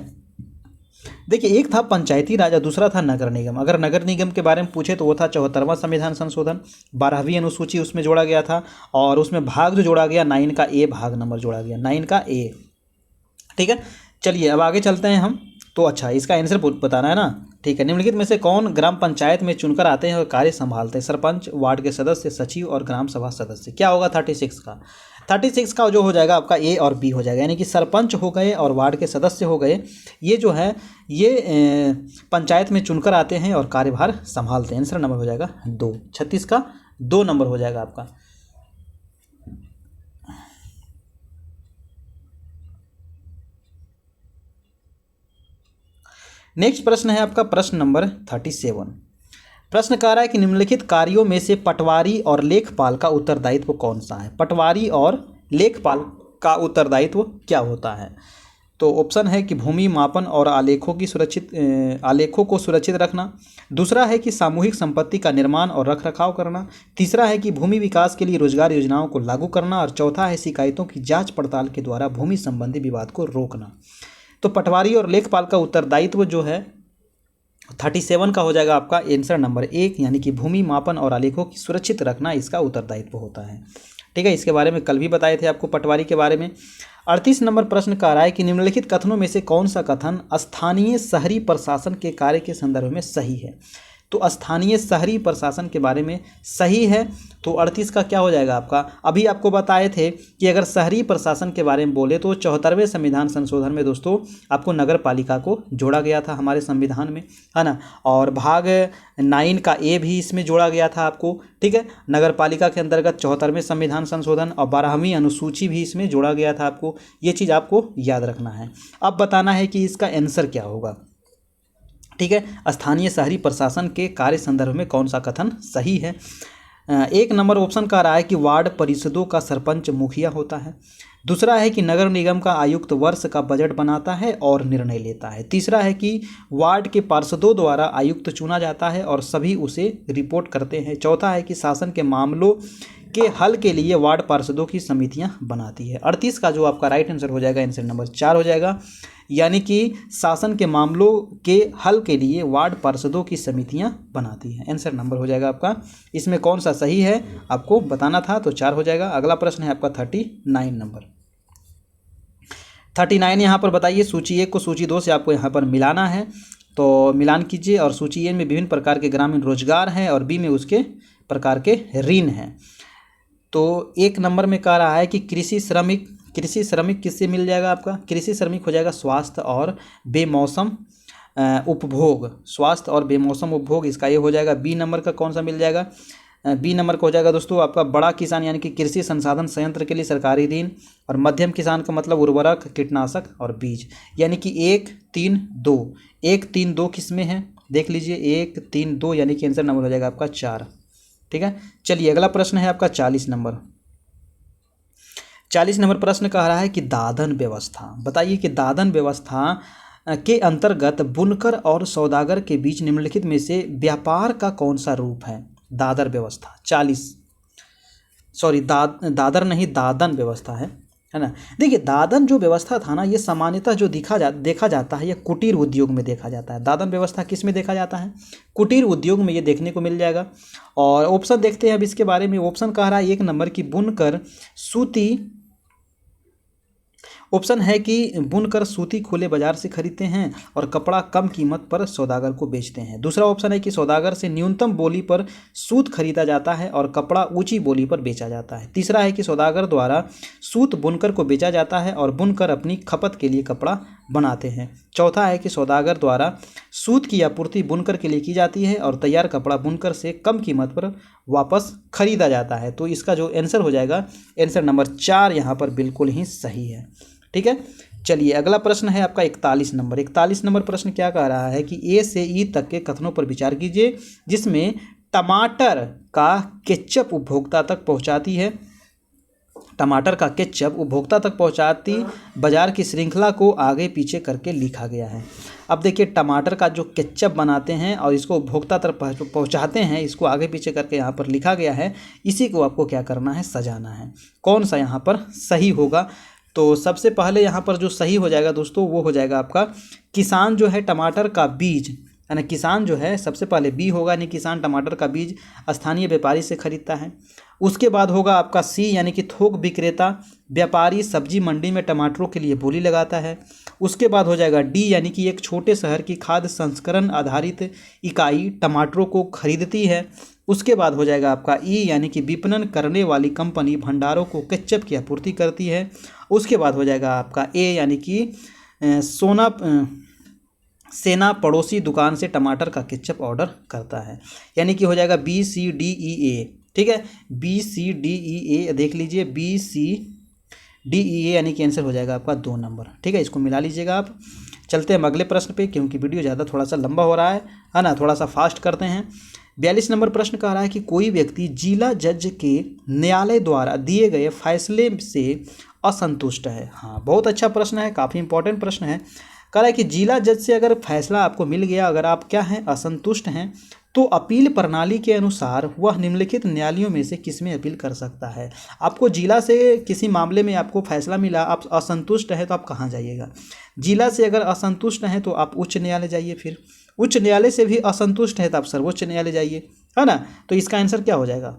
देखिए एक था पंचायती राज और दूसरा था नगर निगम। अगर नगर निगम के बारे में पूछे तो वो था 74वां संविधान संशोधन, 12वीं अनुसूची उसमें जोड़ा गया था, और उसमें भाग जो जोड़ा गया 9 का ए भाग नंबर जोड़ा गया, 9 का ए। ठीक है। चलिए अब आगे चलते हैं हम। तो अच्छा इसका आंसर बताना है ना। ठीक है। निम्नलिखित में से कौन ग्राम पंचायत में चुनकर आते हैं और कार्य संभालते हैं? सरपंच, वार्ड के सदस्य, सचिव और ग्राम सभा सदस्य। क्या होगा 36 का? 36 का जो हो जाएगा आपका ए और बी हो जाएगा, यानी कि सरपंच हो गए और वार्ड के सदस्य हो गए, ये जो है ये पंचायत में चुनकर आते हैं और कार्यभार संभालते हैं। आंसर नंबर हो जाएगा 2। 36 का 2 नंबर हो जाएगा आपका। नेक्स्ट प्रश्न है आपका प्रश्न नंबर 37। प्रश्न कह रहा है कि निम्नलिखित कार्यों में से पटवारी और लेखपाल का उत्तरदायित्व कौन सा है? पटवारी और लेखपाल का उत्तरदायित्व क्या होता है? तो ऑप्शन है कि भूमि मापन और आलेखों को सुरक्षित रखना। दूसरा है कि सामूहिक संपत्ति का निर्माण और रखरखाव करना। तीसरा है कि भूमि विकास के लिए रोजगार योजनाओं को लागू करना, और चौथा है शिकायतों की जांच पड़ताल के द्वारा भूमि संबंधी विवाद को रोकना। तो पटवारी और लेखपाल का उत्तरदायित्व जो है 37 का हो जाएगा आपका आंसर नंबर 1, यानी कि भूमि मापन और आलेखों की सुरक्षित रखना इसका उत्तरदायित्व होता है। ठीक है, इसके बारे में कल भी बताए थे आपको पटवारी के बारे में। 38 नंबर प्रश्न कह रहा है कि निम्नलिखित कथनों में से कौन सा कथन स्थानीय शहरी प्रशासन के कार्य के संदर्भ में सही है। तो स्थानीय शहरी प्रशासन के बारे में सही है, तो 38 का क्या हो जाएगा आपका। अभी आपको बताए थे कि अगर शहरी प्रशासन के बारे में बोले तो 74वें संविधान संशोधन में दोस्तों आपको नगर पालिका को जोड़ा गया था हमारे संविधान में, है ना। और भाग 9 का ए भी इसमें जोड़ा गया था आपको, ठीक है। नगर पालिका के अंतर्गत 74वें संविधान संशोधन और 12वीं अनुसूची भी इसमें जोड़ा गया था आपको, ये चीज़ आपको याद रखना है। अब बताना है कि इसका आंसर क्या होगा, ठीक है। स्थानीय शहरी प्रशासन के कार्य संदर्भ में कौन सा कथन सही है। 1 नंबर ऑप्शन कह रहा है कि वार्ड परिषदों का सरपंच मुखिया होता है। दूसरा है कि नगर निगम का आयुक्त वर्ष का बजट बनाता है और निर्णय लेता है। तीसरा है कि वार्ड के पार्षदों द्वारा आयुक्त चुना जाता है और सभी उसे रिपोर्ट करते हैं। चौथा है कि शासन के मामलों के हल के लिए वार्ड पार्षदों की समितियां बनाती है। 38 का जो आपका राइट आंसर हो जाएगा, आंसर नंबर 4 हो जाएगा, यानी कि शासन के मामलों के हल के लिए वार्ड पार्षदों की समितियां बनाती हैं। आंसर नंबर हो जाएगा आपका, इसमें कौन सा सही है आपको बताना था, तो 4 हो जाएगा। अगला प्रश्न है आपका 39 नंबर। 39 यहाँ पर बताइए, सूची 1 को सूची 2 से आपको यहाँ पर मिलाना है, तो मिलान कीजिए। और सूची ए में विभिन्न प्रकार के ग्रामीण रोजगार हैं और बी में उसके प्रकार के ऋण हैं। तो 1 नंबर में कह रहा है कि कृषि श्रमिक किससे मिल जाएगा आपका। कृषि श्रमिक हो जाएगा स्वास्थ्य और बेमौसम उपभोग, स्वास्थ्य और बेमौसम उपभोग, इसका ये हो जाएगा। बी नंबर का कौन सा मिल जाएगा, बी नंबर का हो जाएगा दोस्तों आपका बड़ा किसान, यानी कि कृषि संसाधन संयंत्र के लिए सरकारी ऋण। और मध्यम किसान का मतलब उर्वरक, कीटनाशक और बीज, यानी कि 1, 3, 2, 1, 3, 2 किस में है देख लीजिए, 1, 3, 2, यानी कि आंसर नंबर हो जाएगा आपका 4, ठीक है। चलिए अगला प्रश्न है आपका 40 नंबर। 40 नंबर प्रश्न कह रहा है कि दादन व्यवस्था, बताइए कि दादन व्यवस्था के अंतर्गत बुनकर और सौदागर के बीच निम्नलिखित में से व्यापार का कौन सा रूप है। दादर व्यवस्था 40 सॉरी दादर नहीं, दादन व्यवस्था है ना। देखिए दादन जो व्यवस्था था ना, ये सामान्यतः जो देखा जाता है, ये कुटीर उद्योग में देखा जाता है। दादन व्यवस्था किस में देखा जाता है, कुटीर उद्योग में ये देखने को मिल जाएगा। और ऑप्शन देखते हैं अब इसके बारे में। ऑप्शन कह रहा है 1 नंबर की बुनकर सूती, ऑप्शन है कि बुनकर सूती खुले बाजार से खरीदते हैं और कपड़ा कम कीमत पर सौदागर को बेचते हैं। दूसरा ऑप्शन है कि सौदागर से न्यूनतम बोली पर सूत खरीदा जाता है और कपड़ा ऊंची बोली पर बेचा जाता है। तीसरा है कि सौदागर द्वारा सूत बुनकर को बेचा जाता है और बुनकर अपनी खपत के लिए कपड़ा बनाते हैं। चौथा है कि सौदागर द्वारा सूत की आपूर्ति बुनकर के लिए की जाती है और तैयार कपड़ा बुनकर से कम कीमत पर वापस खरीदा जाता है। तो इसका जो आंसर हो जाएगा, आंसर नंबर 4 यहाँ पर बिल्कुल ही सही है, ठीक है। चलिए अगला प्रश्न है आपका 41 नंबर। 41 नंबर प्रश्न क्या कह रहा है कि ए से ई तक के कथनों पर विचार कीजिए जिसमें टमाटर का केचप उपभोक्ता तक पहुंचाती है, टमाटर का केचप उपभोक्ता तक पहुंचाती बाजार की श्रृंखला को आगे पीछे करके लिखा गया है। अब देखिए टमाटर का जो केचप बनाते हैं और इसको उपभोक्ता तक पहुंचाते हैं, इसको आगे पीछे करके यहाँ पर लिखा गया है, इसी को आपको क्या करना है, सजाना है। कौन सा यहाँ पर सही होगा, तो सबसे पहले यहाँ पर जो सही हो जाएगा दोस्तों वो हो जाएगा आपका किसान जो है टमाटर का बीज, यानी किसान जो है सबसे पहले बी होगा, यानी किसान टमाटर का बीज स्थानीय व्यापारी से खरीदता है। उसके बाद होगा आपका सी, यानी कि थोक विक्रेता व्यापारी सब्जी मंडी में टमाटरों के लिए बोली लगाता है। उसके बाद हो जाएगा डी, यानी कि एक छोटे शहर की खाद्य संस्करण आधारित इकाई टमाटरों को खरीदती है। उसके बाद हो जाएगा आपका ई, यानी कि विपणन करने वाली कंपनी भंडारों को केचप की आपूर्ति करती है। उसके बाद हो जाएगा आपका ए, यानी कि सेना पड़ोसी दुकान से टमाटर का केचप ऑर्डर करता है, यानी कि हो जाएगा बी सी डी ई ए, ठीक है। बी सी डी ई ए देख लीजिए, बी सी डी ई ए, यानी कि आंसर हो जाएगा आपका 2 नंबर, ठीक है। इसको मिला लीजिएगा आप। चलते हैं अगले प्रश्न पे, क्योंकि वीडियो ज़्यादा थोड़ा सा लंबा हो रहा है ना, थोड़ा सा फास्ट करते हैं। 42 नंबर प्रश्न कह रहा है कि कोई व्यक्ति जिला जज के न्यायालय द्वारा दिए गए फैसले से असंतुष्ट है। हाँ, बहुत अच्छा प्रश्न है, काफ़ी इंपॉर्टेंट प्रश्न है। कह रहा है कि जिला जज से अगर फैसला आपको मिल गया, अगर आप क्या हैं, असंतुष्ट हैं, तो अपील प्रणाली के अनुसार वह निम्नलिखित न्यायालयों में से किस में अपील कर सकता है। आपको जिला से किसी मामले में आपको फैसला मिला, आप असंतुष्ट हैं, तो आप कहाँ जाइएगा। जिला से अगर असंतुष्ट हैं तो आप उच्च न्यायालय जाइए, फिर उच्च न्यायालय से भी असंतुष्ट है तो आप सर्वोच्च न्यायालय जाइए, है ना। तो इसका आंसर क्या हो जाएगा,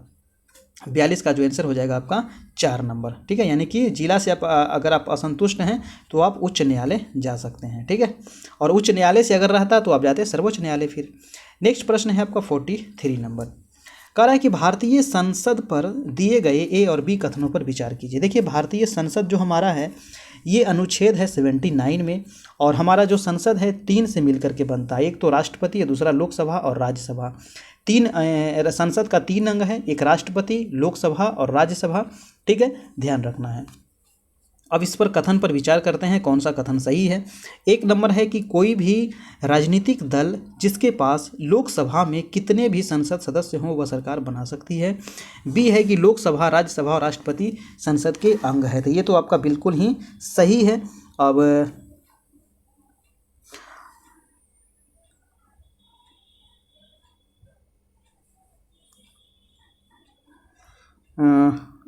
42 का जो आंसर हो जाएगा आपका 4 नंबर। ठीक है, यानी कि जिला से आप अगर आप असंतुष्ट हैं तो आप उच्च न्यायालय जा सकते हैं। ठीक है, और उच्च न्यायालय से अगर रहता तो आप जाते सर्वोच्च न्यायालय। फिर नेक्स्ट प्रश्न है आपका 43 नंबर। कह रहा है कि भारतीय संसद पर दिए गए ए और बी कथनों पर विचार कीजिए। देखिए, भारतीय संसद जो हमारा है ये अनुच्छेद है 79 में, और हमारा जो संसद है 3 से मिलकर के बनता है। एक तो राष्ट्रपति है, दूसरा लोकसभा और राज्यसभा। संसद का 3 अंग है, एक राष्ट्रपति, लोकसभा और राज्यसभा। ठीक है, ध्यान रखना है। अब इस पर कथन पर विचार करते हैं कौन सा कथन सही है। एक नंबर है कि कोई भी राजनीतिक दल जिसके पास लोकसभा में कितने भी संसद सदस्य हों वह सरकार बना सकती है। बी है कि लोकसभा, राज्यसभा और राष्ट्रपति संसद के अंग है। तो ये तो आपका बिल्कुल ही सही है। अब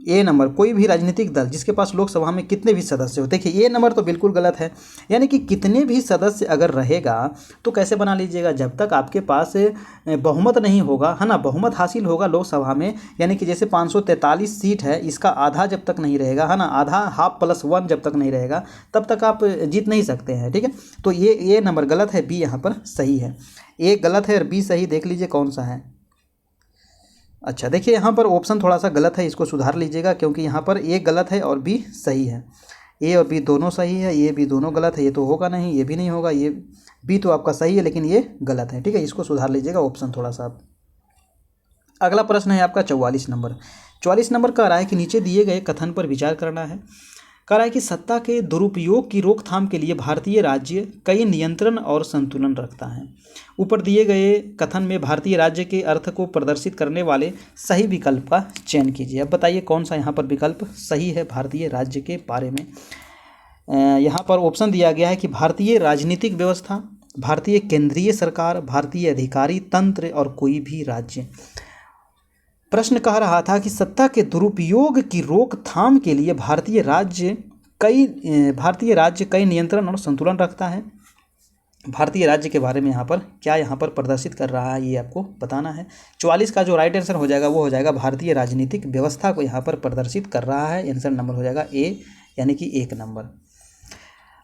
ए नंबर, कोई भी राजनीतिक दल जिसके पास लोकसभा में कितने भी सदस्य हो। देखिए, ए नंबर तो बिल्कुल गलत है, यानी कि कितने भी सदस्य अगर रहेगा तो कैसे बना लीजिएगा, जब तक आपके पास बहुमत नहीं होगा, है ना। बहुमत हासिल होगा लोकसभा में, यानी कि जैसे 543 सीट है, इसका आधा जब तक नहीं रहेगा, है ना, आधा हाफ प्लस 1 जब तक नहीं रहेगा तब तक आप जीत नहीं सकते हैं। ठीक है, तो ये ए नंबर गलत है, बी यहाँ पर सही है। ए गलत है और बी सही, देख लीजिए कौन सा है। अच्छा, देखिए यहाँ पर ऑप्शन थोड़ा सा गलत है, इसको सुधार लीजिएगा, क्योंकि यहाँ पर ए गलत है और बी सही है। ए और बी दोनों सही है, ये बी दोनों गलत है, ये तो होगा नहीं, ये भी नहीं होगा, ये बी तो आपका सही है लेकिन ये गलत है। ठीक है, इसको सुधार लीजिएगा ऑप्शन थोड़ा सा आप। अगला प्रश्न है आपका 44 नंबर। 44 नंबर कह रहा है कि नीचे दिए गए कथन पर विचार करना है। कह रहा है कि सत्ता के दुरुपयोग की रोकथाम के लिए भारतीय राज्य कई नियंत्रण और संतुलन रखता है। ऊपर दिए गए कथन में भारतीय राज्य के अर्थ को प्रदर्शित करने वाले सही विकल्प का चयन कीजिए। अब बताइए कौन सा यहाँ पर विकल्प सही है भारतीय राज्य के बारे में। यहाँ पर ऑप्शन दिया गया है कि भारतीय राजनीतिक व्यवस्था, भारतीय केंद्रीय सरकार, भारतीय अधिकारी तंत्र और कोई भी राज्य। प्रश्न कह रहा था कि सत्ता के दुरुपयोग की रोकथाम के लिए भारतीय राज्य कई नियंत्रण और संतुलन रखता है। भारतीय राज्य के बारे में यहाँ पर क्या यहाँ पर प्रदर्शित कर रहा है ये आपको बताना है। 44 का जो राइट आंसर हो जाएगा वो हो जाएगा भारतीय राजनीतिक व्यवस्था को यहाँ पर प्रदर्शित कर रहा है। आंसर नंबर हो जाएगा ए, यानी कि 1 नंबर।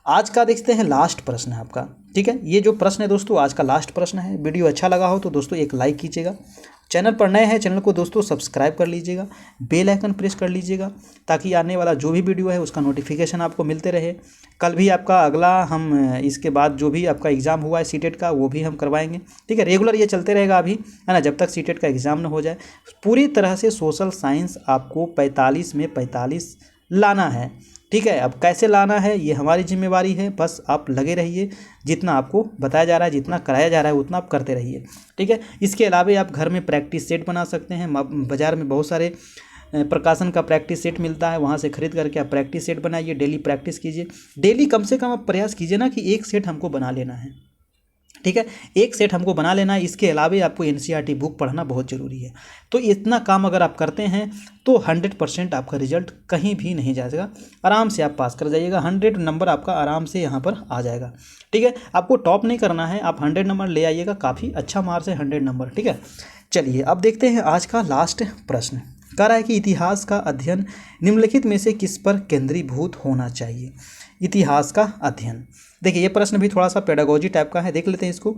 आज का देखते हैं लास्ट प्रश्न है आपका। ठीक है, ये जो प्रश्न है दोस्तों आज का लास्ट प्रश्न है। वीडियो अच्छा लगा हो तो दोस्तों एक लाइक कीजिएगा। चैनल पर नए हैं चैनल को दोस्तों सब्सक्राइब कर लीजिएगा, बेल आइकन प्रेस कर लीजिएगा ताकि आने वाला जो भी वीडियो है उसका नोटिफिकेशन आपको मिलते रहे। कल भी आपका अगला हम इसके बाद जो भी आपका एग्ज़ाम हुआ है सीटेट का वो भी हम करवाएंगे। ठीक है, रेगुलर ये चलते रहेगा अभी, है ना, जब तक सीटेट का एग्ज़ाम न हो जाए। पूरी तरह से सोशल साइंस आपको 45 में 45 लाना है। ठीक है, अब कैसे लाना है ये हमारी जिम्मेवारी है, बस आप लगे रहिए। जितना आपको बताया जा रहा है, जितना कराया जा रहा है उतना आप करते रहिए। ठीक है, इसके अलावा आप घर में प्रैक्टिस सेट बना सकते हैं। बाज़ार में बहुत सारे प्रकाशन का प्रैक्टिस सेट मिलता है, वहाँ से खरीद करके आप प्रैक्टिस सेट बनाइए, डेली प्रैक्टिस कीजिए। डेली कम से कम आप प्रयास कीजिए ना कि 1 सेट हमको बना लेना है। ठीक है, 1 सेट हमको बना लेना है। इसके अलावा आपको NCERT बुक पढ़ना बहुत ज़रूरी है। तो इतना काम अगर आप करते हैं तो 100% आपका रिजल्ट कहीं भी नहीं जाएगा, आराम से आप पास कर जाइएगा। 100 नंबर आपका आराम से यहाँ पर आ जाएगा। ठीक है, आपको टॉप नहीं करना है, आप 100 नंबर ले आइएगा, काफ़ी अच्छा मार्क्स है 100 नंबर। ठीक है, चलिए अब देखते हैं आज का लास्ट प्रश्न। कह रहा है कि इतिहास का अध्ययन निम्नलिखित में से किस पर केंद्रीभूत होना चाहिए। इतिहास का अध्ययन, देखिए ये प्रश्न भी थोड़ा सा पेडागोजी टाइप का है, देख लेते हैं इसको।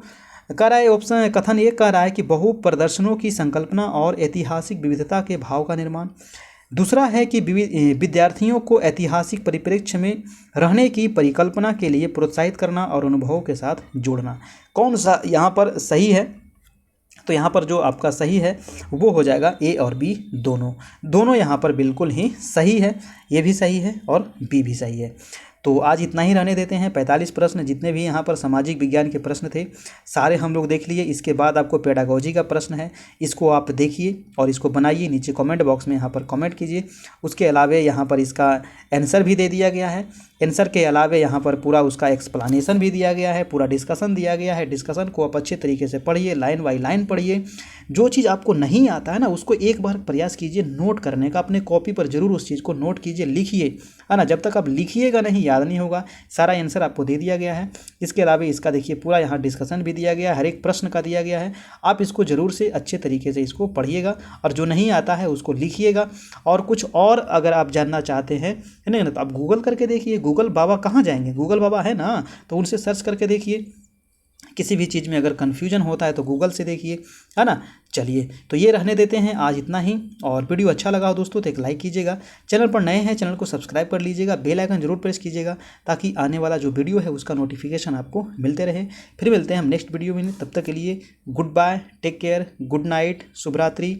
कह रहा है ऑप्शन कथन ये कह रहा है कि बहु प्रदर्शनों की संकल्पना और ऐतिहासिक विविधता के भाव का निर्माण। दूसरा है कि विद्यार्थियों को ऐतिहासिक परिप्रेक्ष्य में रहने की परिकल्पना के लिए प्रोत्साहित करना और अनुभवों के साथ जोड़ना। कौन सा यहाँ पर सही है, तो यहाँ पर जो आपका सही है वो हो जाएगा ए और बी दोनों यहाँ पर बिल्कुल ही सही है। ये भी सही है और बी भी सही है। तो आज इतना ही रहने देते हैं। 45 प्रश्न जितने भी यहाँ पर सामाजिक विज्ञान के प्रश्न थे सारे हम लोग देख लिए। इसके बाद आपको पेडागोजी का प्रश्न है, इसको आप देखिए और इसको बनाइए, नीचे कमेंट बॉक्स में यहाँ पर कमेंट कीजिए। उसके अलावा यहाँ पर इसका आंसर भी दे दिया गया है। आंसर के अलावे यहाँ पर पूरा उसका एक्सप्लेनेशन भी दिया गया है, पूरा डिस्कशन दिया गया है। डिस्कशन को आप अच्छे तरीके से पढ़िए, लाइन बाय लाइन पढ़िए। जो चीज़ आपको नहीं आता है ना, उसको एक बार प्रयास कीजिए नोट करने का, अपने कॉपी पर जरूर उस चीज़ को नोट कीजिए, लिखिए, है ना। जब तक आप लिखिएगा नहीं, याद नहीं होगा। सारा आंसर आपको दे दिया गया है। इसके अलावा इसका देखिए पूरा यहाँ डिस्कशन भी दिया गया है, हर एक प्रश्न का दिया गया है। आप इसको ज़रूर से अच्छे तरीके से इसको पढ़िएगा और जो नहीं आता है उसको लिखिएगा। और कुछ और अगर आप जानना चाहते हैं, है ना, तो आप गूगल करके देखिए। गूगल बाबा कहाँ जाएंगे, गूगल बाबा है ना, तो उनसे सर्च करके देखिए। किसी भी चीज़ में अगर कन्फ्यूजन होता है तो गूगल से देखिए, है ना। चलिए, तो ये रहने देते हैं आज इतना ही। और वीडियो अच्छा लगा हो दोस्तों तो एक लाइक कीजिएगा। चैनल पर नए हैं, चैनल को सब्सक्राइब कर लीजिएगा, बेल आइकन जरूर प्रेस कीजिएगा ताकि आने वाला जो वीडियो है उसका नोटिफिकेशन आपको मिलते रहे। फिर मिलते हैं हम नेक्स्ट वीडियो में, तब तक के लिए goodbye, take care, good night, शुभ रात्रि।